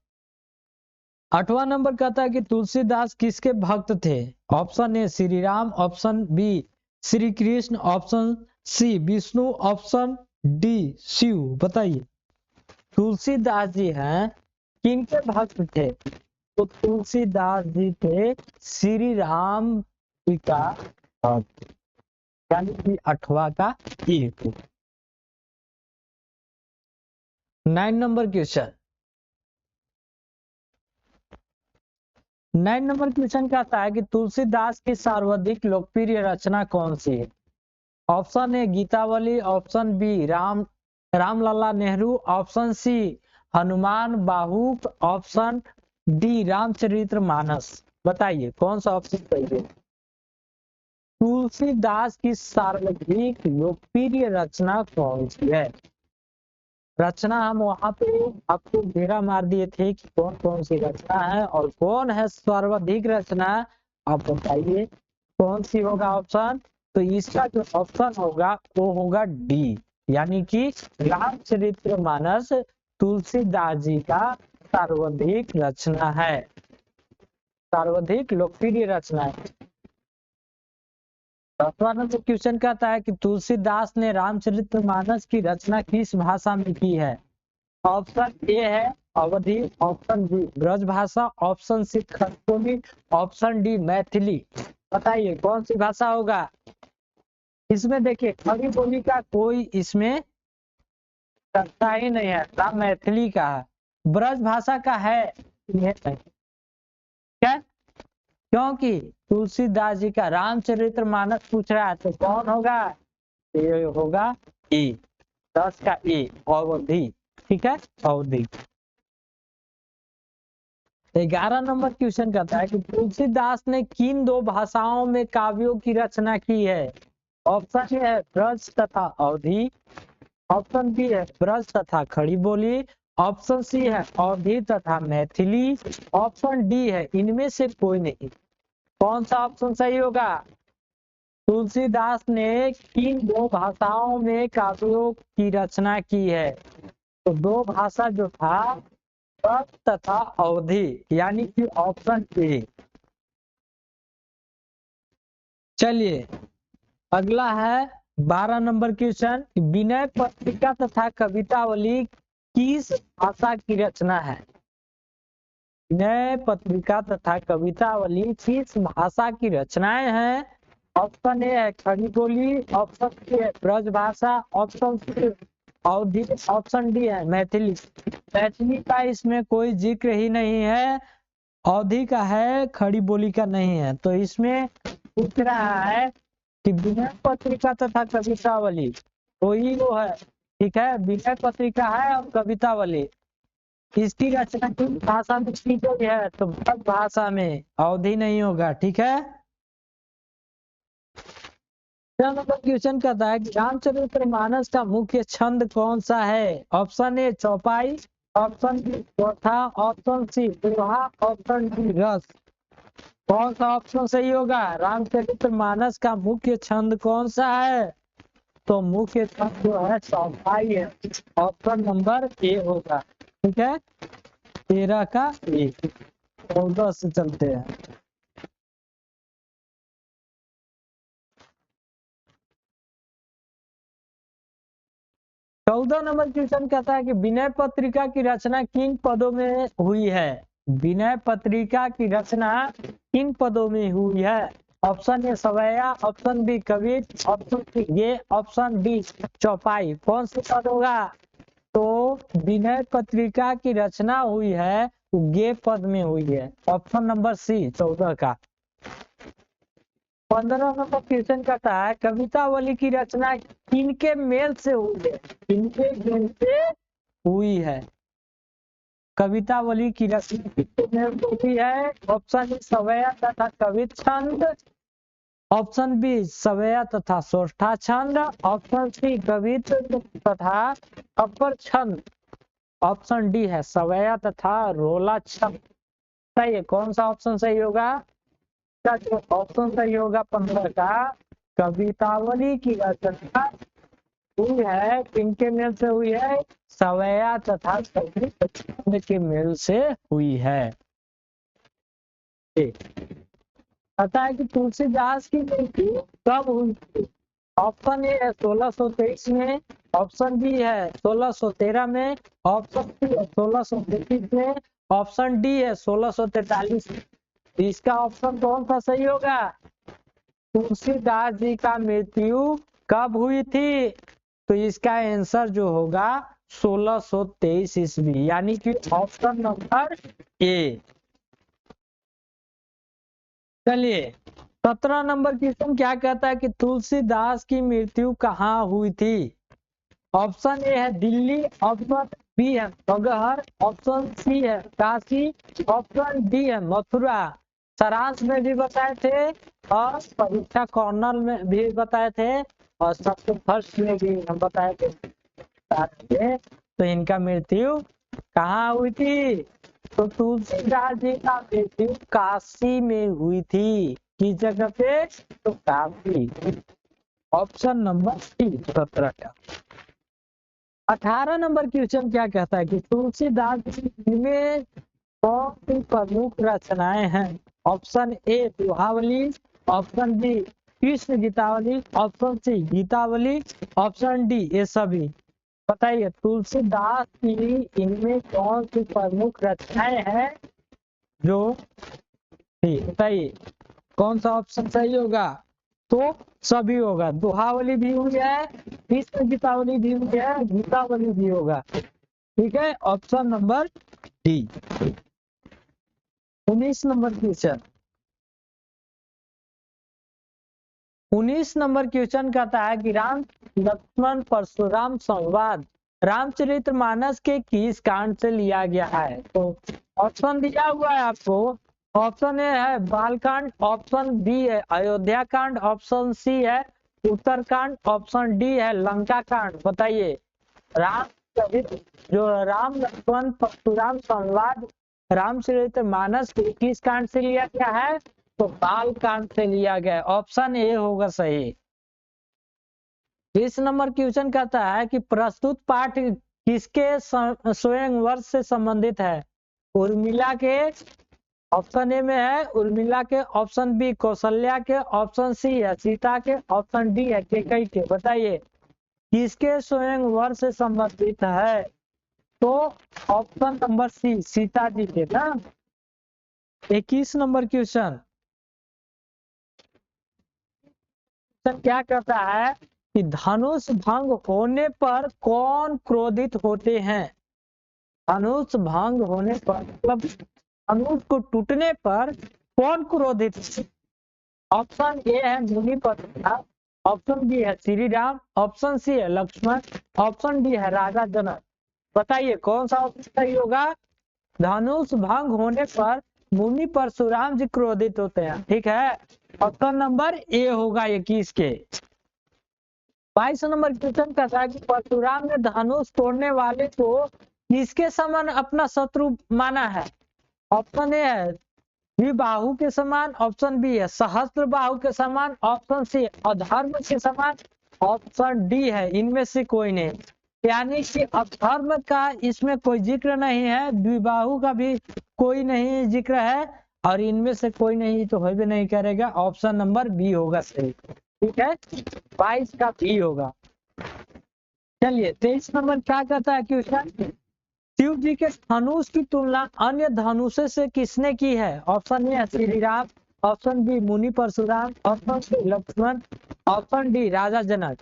8वां नंबर कहता है कि तुलसीदास किसके भक्त थे? Option A Shri Ram. Option B Shri Krishna. Option C Vishnu. Option D Shiv. बताइए तुलसीदास जी हैं किनके भक्त थे? तो तुलसीदास जी थे श्री राम जी का भक्त, यानी कि 8वां का एक। 9 नंबर क्वेश्चन। 9 नंबर क्वेश्चन कहता है कि तुलसीदास की सर्वाधिक लोकप्रिय रचना कौन सी है? Option A Gitavali. Option B Ramlala Nehru. Option C Hanuman Bahuk. Option D Ramcharitmanas. बताइए कौन सा ऑप्शन सही है? तुलसीदास की सर्वाधिक लोकप्रिय रचना कौन सी है? रचना हम वहां पे आपको घेरा मार दिए थे कि कौन कौन सी रचना है और कौन है सर्वाधिक रचना। आप बताइए कौन सी होगा ऑप्शन? तो इसका जो ऑप्शन होगा वो होगा डी, यानी कि रामचरितमानस तुलसीदास जी का सर्वाधिक रचना है, सर्वाधिक लोकप्रिय रचना है। 10वां नंबर क्वेश्चन कहता है कि तुलसीदास ने रामचरितमानस की रचना किस भाषा में की है? ऑप्शन ए है अवधी। Option B Braj Bhasha. Option C Khargoni. Option D Maithili. बताइए कौन सी भाषा होगा? इसमें देखिए खड़ी बोली का कोई इसमें करता ही नहीं है, सब मैथिली का है, ब्रज भाषा का है ये नहीं। क्या? क्योंकि तुलसीदास जी का रामचरितमानस पूछ रहा है तो कौन होगा? ये होगा ई, 10 का ई, अवधि। ठीक है, अवधि। 11 नंबर क्वेश्चन कहता है कि तुलसीदास ने किन 2 भाषाओं में काव्यों की रचना की है? ऑप्शन ए है ब्रज तथा अवधि, ऑप्शन बी है ब्रज तथा खड़ी बोली, ऑप्शन सी है अवधि तथा मैथिली, ऑप्शन डी है इनमें से कोई नहीं। कौन सा ऑप्शन सही होगा? तुलसीदास ने किन 2 भाषाओं में काव्यों की रचना की है? तो 2 भाषा जो था ब्रज तथा अवधि, यानी कि ऑप्शन ए। चलिए अगला है 12 नंबर क्वेश्चन, विनय पत्रिका तथा कवितावली किस भाषा की रचना है? विनय पत्रिका तथा कवितावली किस भाषा की रचनाएं हैं? ऑप्शन ए है खड़ी बोली, ऑप्शन बी है ब्रज भाषा, ऑप्शन सी अवधि, ऑप्शन डी है मैथिली। मैथिली का इसमें कोई जिक्र ही नहीं है, अवधि का है, खड़ी बोली का नहीं है। तो इसमें पूछ रहा है कि विनय पत्रिका तथा कवितावली तो ही वो है। ठीक है, विनय पत्रिका है और कवितावली, इसकी रचना किस भाषा में की गई है? तो ब्रज भाषा में, अवधि नहीं होगा। ठीक है, नंबर क्वेश्चन कहता है कि रामचरितमानस का मुख्य छंद कौन सा है? ऑप्शन ए चौपाई, ऑप्शन बी चौथा, ऑप्शन सी दोहा, ऑप्शन डी रस। कौन सा ऑप्शन सही होगा? रामचरितमानस का मुख्य छंद कौन सा है? तो मुख्य छंद जो है चौपाई है, ऑप्शन नंबर ए होगा। ठीक है, 13 का ए। 14 से चलते हैं। चौदह नंबर क्वेश्चन कहता है कि विनय पत्रिका की रचना किन पदों में हुई है? विनय पत्रिका की रचना किन पदों में हुई है? ऑप्शन ए सवैया, ऑप्शन बी कवित, ऑप्शन सी ये, ऑप्शन डी चौपाई। कौन सा पद होगा? तो विनय पत्रिका की रचना हुई है वो गे पद में हुई है, ऑप्शन नंबर सी 14 का। 15 नंबर क्वेश्चन कहता है कवितावली की रचना किनके मेल से हुई है? किनके मेल से हुई है? कवितावली की रचना किसके मेल से हुई है? ऑप्शन ए सवैया तथा कवित छंद, ऑप्शन बी सवैया तथा सोष्ठा छंद, ऑप्शन सी कवित तथा अपर छंद, ऑप्शन डी है सवैया तथा रोला छंद। सही है, कौन सा ऑप्शन सही होगा? जो ऑप्शन सही होगा 15 का, कवितावली की रचना हुई है किनके मेल से हुई है? सवैया तथा कवित छंद के मेल से हुई है। पता है कि तुलसीदास की मृत्यु कब हुई थी? ऑप्शन ए है 1623 में, ऑप्शन बी है 1613 में, ऑप्शन सी है 1633 में, ऑप्शन डी है 1643 में। इसका ऑप्शन कौन सा सही होगा? तुलसीदास जी का मृत्यु कब हुई थी? तो इसका आंसर जो होगा 1623 ईस्वी, यानी कि ऑप्शन नंबर ए। चलिए 17 नंबर क्वेश्चन क्या कहता है कि तुलसीदास की मृत्यु कहाँ हुई थी? ऑप्शन ए है दिल्ली, ऑप्शन बी है मगहर, ऑप्शन सी है काशी, ऑप्शन डी है मथुरा। सारांश में भी बताए थे और परीक्षा कॉर्नर में भी बताए थे और सबसे फर्स्ट में भी हम बताए थे। तो इनका मृत्यु कहाँ हुई थी? तो तुलसीदास जी का मृत्यु काशी में हुई थी। किस जगह पे? तो काशी। ऑप्शन नंबर सी 17 का। 18 नंबर क्वेश्चन क्या कहता है कि तुलसीदास जी में कौन सी प्रमुख रचनाएं हैं? Option A Dohavali, option B Krishna Gitavali, option C Gitavali, option D ये सभी। बताइए तुलसीदास की इनमें कौन सी प्रमुख रचनाएं हैं जो? बताइए कौन सा ऑप्शन सही होगा? तो सभी होगा, दोहावली भी हो गया है, कृष्ण गीतावली भी हो गया है, गीतावली भी होगा। ठीक है, option number D. 19 number question. 19 number question कहता है कि राम लक्ष्मण परशुराम संवाद रामचरितमानस के किस कांड से लिया गया है? तो ऑप्शन दिया हुआ है आपको। ऑप्शन ए है बालकांड, ऑप्शन बी है अयोध्या कांड, ऑप्शन सी है उत्तरकांड, ऑप्शन डी है लंका कांड। बताइए, रामचरित जो राम लक्ष्मण परशुराम संवाद रामचरितमानस के किस कांड से लिया गया है? तो बाल कांड से लिया गया। ऑप्शन ए होगा सही। 20 नंबर क्वेश्चन कहता है कि प्रस्तुत पाठ किसके स्वयंवर से संबंधित है? उर्मिला के, ऑप्शन ए में है उर्मिला के, ऑप्शन बी कौशल्या के, ऑप्शन सी है सीता के, ऑप्शन डी है कैकेयी के। बताइए किसके स्वयंवर से संबंधित है? तो option number C Sita ji के ना। 21 नंबर क्वेश्चन क्या कहता है कि धनुष भंग होने पर कौन क्रोधित होते हैं? धनुष भंग होने पर मतलब धनुष को टूटने पर कौन क्रोधित? ऑप्शन ए है मुनि परशुराम, ऑप्शन बी है श्री राम, ऑप्शन सी है लक्ष्मण, ऑप्शन डी है राजा जनक। बताइए कौन सा ऑप्शन सही होगा? धनुष भंग होने पर मुनि परशुराम जी क्रोधित होते हैं। ठीक है, ऑप्शन नंबर ए होगा 21 के। 22 नंबर क्वेश्चन कहता है कि परशुराम ने धनुष तोड़ने वाले को किसके समान अपना शत्रु माना है? ऑप्शन ए है द्विबाहु के समान, ऑप्शन बी है सहस्त्र बाहु के समान, ऑप्शन सी अधर्म के समान, ऑप्शन डी है इनमें से कोई नहीं। यानी कि अधर्म का इसमें कोई जिक्र नहीं है, द्विबाहु का भी कोई नहीं जिक्र है, और इनमें से कोई नहीं तो हो भी नहीं करेगा। ऑप्शन नंबर बी होगा सही। ठीक है, 22 का बी होगा। चलिए 23 नंबर क्या कहता है क्वेश्चन? शिव जी के धनुष की तुलना अन्य धनुषों से किसने की है? Option A Shri Ram, option B Muni Parshuram, option C Lakshman, option D Raja Janak.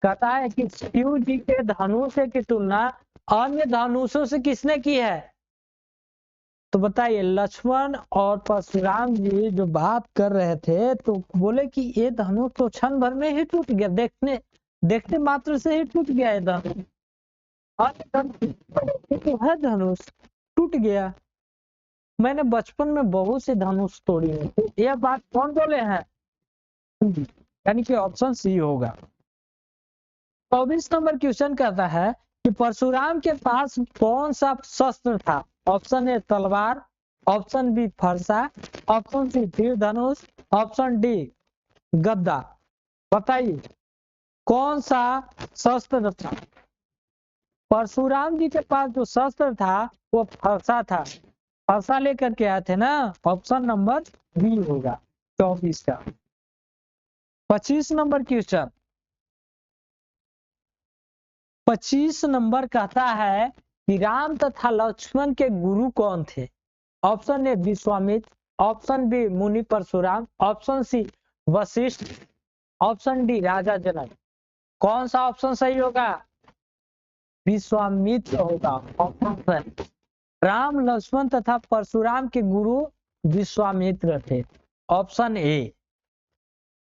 कहता है कि शिव जी के धनुष की तुलना अन्य धनुषों से किसने की है? तो बताइए लक्ष्मण और परशुराम जी जो बात कर रहे थे तो बोले कि ये धनुष तो क्षण भर में ही टूट गया, देखते मात्र से ही टूट गया ये धनुष, है धनुष टूट गया। मैंने बचपन में बहुत से धनुष तोड़ी है। यह बात कौन बोले हैं? यानी कि ऑप्शन सी होगा। 24 नंबर क्वेश्चन कहता है कि परशुराम के पास कौन सा शस्त्र था? ऑप्शन ए तलवार, ऑप्शन बी फरसा, ऑप्शन सी तीर धनुष, ऑप्शन डी गदा। बताइए कौन सा शस्त्र था? परशुराम जी के पास जो शस्त्र था वो फरसा था, फरसा लेकर के आए थे ना। ऑप्शन नंबर बी होगा 24 का। 25 नंबर क्वेश्चन। 25 नंबर कहता है कि राम तथा लक्ष्मण के गुरु कौन थे? Option A Vishwamitra, option B Muni Parshuram, option C Vashishtha, option D Raja Janak. कौन सा ऑप्शन सही होगा? विश्वामित्र होगा ऑप्शन। राम लक्ष्मण तथा परशुराम के गुरु विश्वामित्र थे। ऑप्शन ए।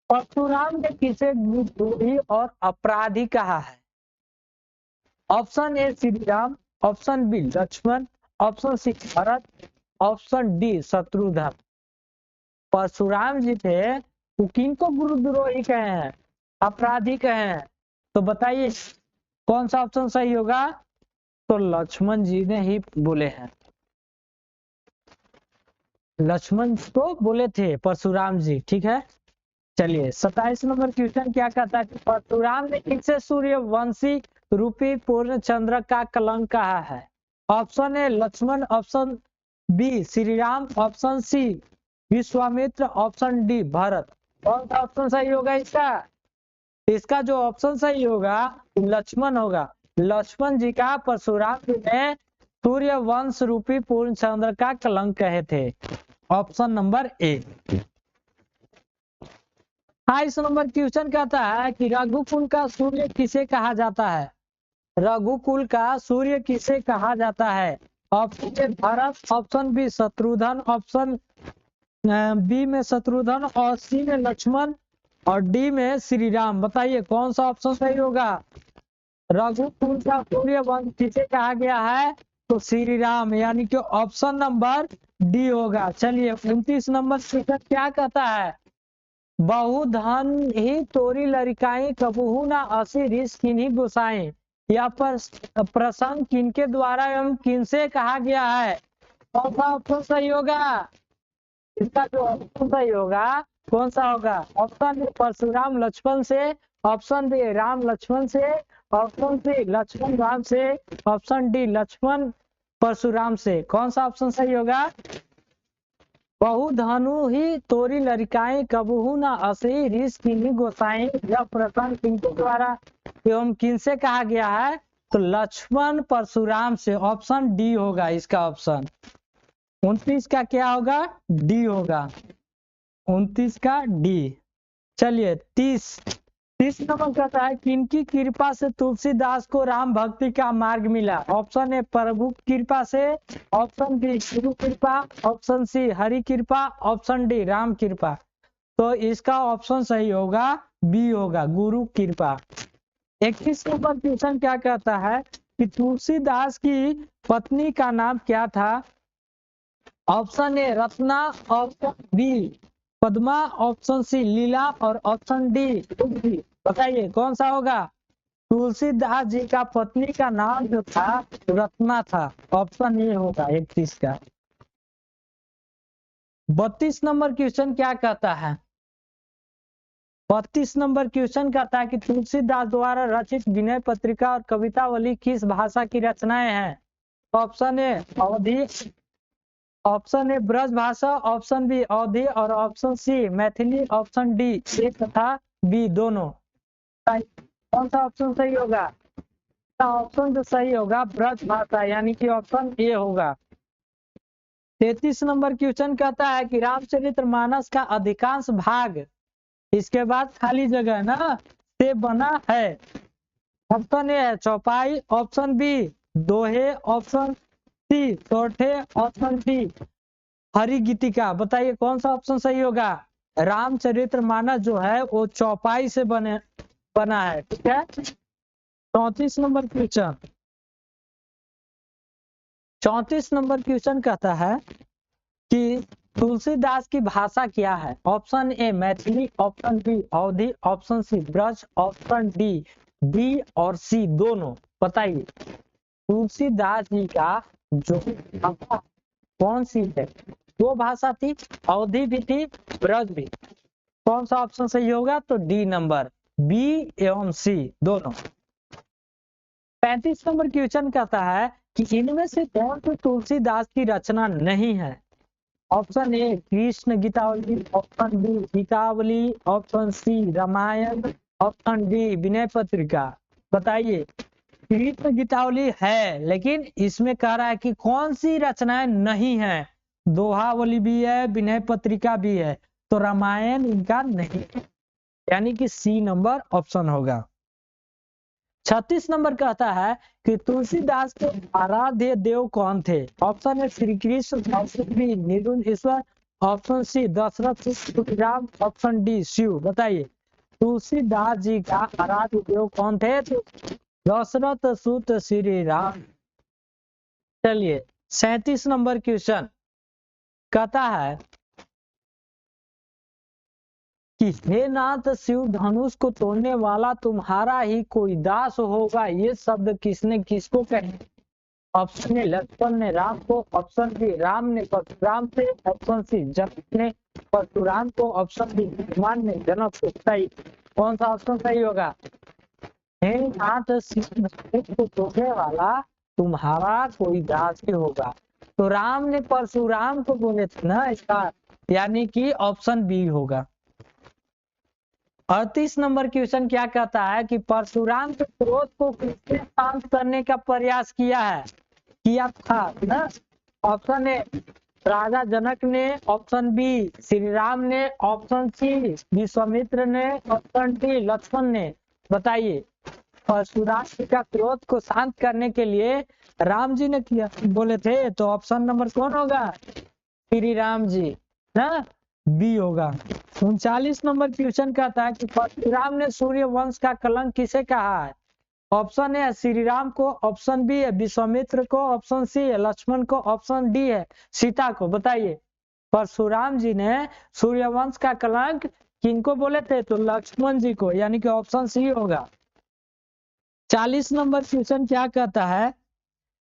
परशुराम ने किसे द्रोही और अपराधी कहा है? Option A Shri Ram, option B Lakshman, option C Bharat, option D Shatrughan. Parshuram ji थे वो किनको गुरुद्रोही कहे हैं, अपराधी कहे हैं? तो बताइए कौन सा ऑप्शन सही होगा? तो लक्ष्मण जी ने ही बोले हैं, लक्ष्मण को बोले थे परशुराम जी। ठीक है, चलिए 27 नंबर क्वेश्चन क्या कहता है? परशुराम ने किससे सूर्यवंशी रूपी पूर्ण चंद्र का कलंक कहा है? Option A Lakshman, option B Shri Ram, option C Vishwamitra, option D Bharat. कौन सा ऑप्शन सही होगा इसका? इसका जो ऑप्शन सही होगा लक्ष्मण होगा। लक्ष्मण जी का परशुराम जी ने सूर्यवंश रूपी पूर्ण चंद्र का कलंक कहे थे। Option number A. 28 number question कहता है कि रघुकुल का सूर्य किसे कहा जाता है? रघुकुल का सूर्य किसे कहा जाता है? Option A Bharat, option B Shatrughna, option B में शत्रुघ्न और सी में लक्ष्मण और डी में श्री राम। बताइए कौन सा ऑप्शन सही होगा? रघुकुल का सूर्य वंश किसे कहा गया है? तो श्री राम, यानी कि ऑप्शन नंबर डी होगा। चलिए 29 नंबर क्वेश्चन क्या कहता है? बहुधन ही तोरी लड़काई कबहू ना असी ऋष किन्हीं गोसाई। यह प्रसंग किनके द्वारा एवं किनसे कहा गया है? कौन सा ऑप्शन सही होगा? इसका जो ऑप्शन सही होगा कौन सा होगा? ऑप्शन परशुराम लक्ष्मण से, ऑप्शन बी राम लक्ष्मण से, ऑप्शन सी लक्ष्मण राम से, ऑप्शन डी लक्ष्मण परशुराम से। कौन सा ऑप्शन सही होगा? बहुधनु ही तोरी लड़काई कबहू ना असही ऋष किन्हीं गोसाई। यह प्रसंग किनके द्वारा एवं किनसे कहा गया है? तो लक्ष्मण परशुराम से। ऑप्शन डी होगा इसका ऑप्शन। 29 का क्या होगा? डी होगा। 29 का डी। चलिए 30 नंबर कहता है किनकी कृपा से तुलसीदास को राम भक्ति का मार्ग मिला? ऑप्शन ए प्रभु कृपा से, ऑप्शन बी गुरु कृपा, ऑप्शन सी हरि कृपा, ऑप्शन डी राम कृपा। तो इसका ऑप्शन सही होगा बी होगा, गुरु कृपा। 31 नंबर क्वेश्चन क्या कहता है कि तुलसीदास की पत्नी का नाम क्या था? Option A Ratna, option B Padma, option C Leela और ऑप्शन डी। बताइए कौन सा होगा? तुलसीदास जी का पत्नी का नाम जो था रत्ना था। ऑप्शन ए होगा 31 का। 32 नंबर क्वेश्चन क्या कहता है? 32 नंबर क्वेश्चन कहता है कि तुलसीदास द्वारा रचित विनय पत्रिका और कवितावली किस भाषा की रचनाएं हैं? Option A Awadhi, option A Braj Bhasha, option B Awadhi और option C Maithili, option D A तथा बी दोनों। कौन सा ऑप्शन सही होगा? ऑप्शन जो सही होगा ब्रज भाषा, यानी कि ऑप्शन ए होगा। 33 नंबर क्वेश्चन कहता है कि रामचरितमानस का अधिकांश भाग, इसके बाद खाली जगह ना, से बना है। ऑप्शन ए है चौपाई, ऑप्शन बी दोहे, ऑप्शन सी चौथे, ऑप्शन डी हरि गीतिका। बताइए कौन सा ऑप्शन सही होगा? रामचरितमानस जो है वो चौपाई से बना है। ठीक है। 34 नंबर क्वेश्चन, 34 नंबर क्वेश्चन कहता है कि तुलसीदास की भाषा क्या है? Option A Maithili, option B Awadhi, option C Braj, option D B और सी दोनों। बताइए तुलसीदास जी का जो भाषा कौन सी है? दो भाषा थी, अवधी भी थी, ब्रज भी। कौन सा ऑप्शन सही होगा? तो डी नंबर, बी एवं सी दोनों। 35 नंबर क्वेश्चन कहता है कि इनमें से कौन सी तुलसीदास की रचना नहीं है? Option A Krishna Gitavali, option B Geetavali, option C Ramayan, option D Vinay Patrika. बताइए कृष्ण गीतावली है, लेकिन इसमें कह रहा है कि कौन सी रचनाएं नहीं है? दोहावली भी है, विनय पत्रिका भी है, तो रामायण इनका नहीं है, यानी कि सी नंबर ऑप्शन होगा। 36 नंबर कहता है कि तुलसीदास के आराध्य देव कौन थे? Option A Shri Krishna, option B Niranjeshwar, option C Dashrath Shri Ram, option D Shiv. बताइए तुलसीदास जी का आराध्य देव कौन थे? दशरथ सुत श्री राम। चलिए 37 नंबर क्वेश्चन कहता है कि हे नाथ शिव धनुष को तोड़ने वाला तुम्हारा ही कोई दास होगा। ये शब्द किसने किसको कहे? ऑप्शन ए लक्ष्मण ने राम को, ऑप्शन बी राम ने परशुराम से, ऑप्शन सी जनक ने परशुराम को, ऑप्शन डी हनुमान ने जनक को। सही कौन सा ऑप्शन सही होगा? हे नाथ शिव धनुष को तोड़ने वाला तुम्हारा कोई दास ही होगा। तो राम ने परशुराम को बोले थे ना इसका, यानी कि ऑप्शन बी होगा। 38 नंबर क्वेश्चन क्या कहता है कि परशुराम के क्रोध को किसने शांत करने का प्रयास किया था ना? ऑप्शन ए राजा जनक ने ऑप्शन बी, श्री राम ने ऑप्शन सी, विश्वामित्र ने ऑप्शन डी, लक्ष्मण ने। बताइए। परशुराम जी का क्रोध को शांत करने के लिए राम जी ने किया बोले थे, तो ऑप्शन नंबर कौन होगा? श्री राम जी ना, बी होगा। 39 नंबर क्वेश्चन कहता है कि परशुराम ने सूर्य वंश का कलंक किसे कहा है? ऑप्शन ए श्री राम को, ऑप्शन बी है विश्वामित्र को, ऑप्शन सी है लक्ष्मण को, ऑप्शन डी है सीता को। बताइए। परशुराम जी ने सूर्यवंश का कलंक किनको बोले थे? तो लक्ष्मण जी को, यानी कि ऑप्शन सी होगा। 40 नंबर क्वेश्चन क्या कहता है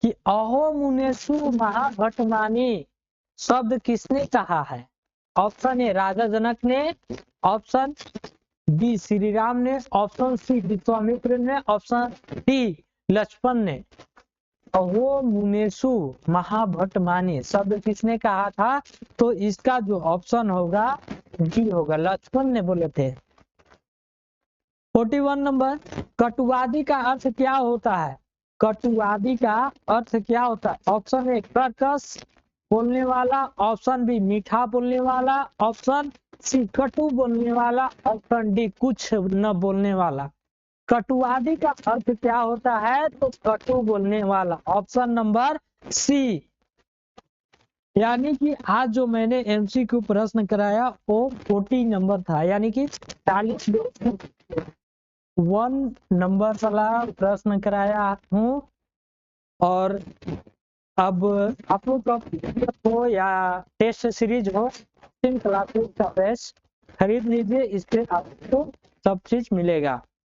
कि अहो मुनेषु महाभटमानी शब्द किसने कहा है? ऑप्शन ए राजा जनक ने, ऑप्शन बी श्री राम ने, ऑप्शन सी विश्वामित्र ने, ऑप्शन डी लक्ष्मण ने। अहो मुनेषु महाभटमानी शब्द किसने कहा था? तो इसका जो ऑप्शन होगा डी होगा, लक्ष्मण ने बोले थे। 41 नंबर, कटुवादी का अर्थ क्या होता है? कटुवादी का अर्थ क्या होता है? ऑप्शन ए कर्कश बोलने वाला, ऑप्शन बी मीठा बोलने वाला, ऑप्शन सी कटु बोलने वाला, ऑप्शन डी कुछ न बोलने वाला। कटुवादी का अर्थ क्या होता है? तो कटु बोलने वाला, ऑप्शन नंबर सी। यानी कि आज जो मैंने एमसीक्यू प्रश्न कराया वो 40 नंबर था, यानी कि 40 1 नंबर वाला प्रश्न कराया हूँ। और अब आप लोग का हो या टेस्ट सीरीज हो, 3 क्लासेस का बेस्ट खरीद लीजिए, इससे आपको सब चीज मिलेगा।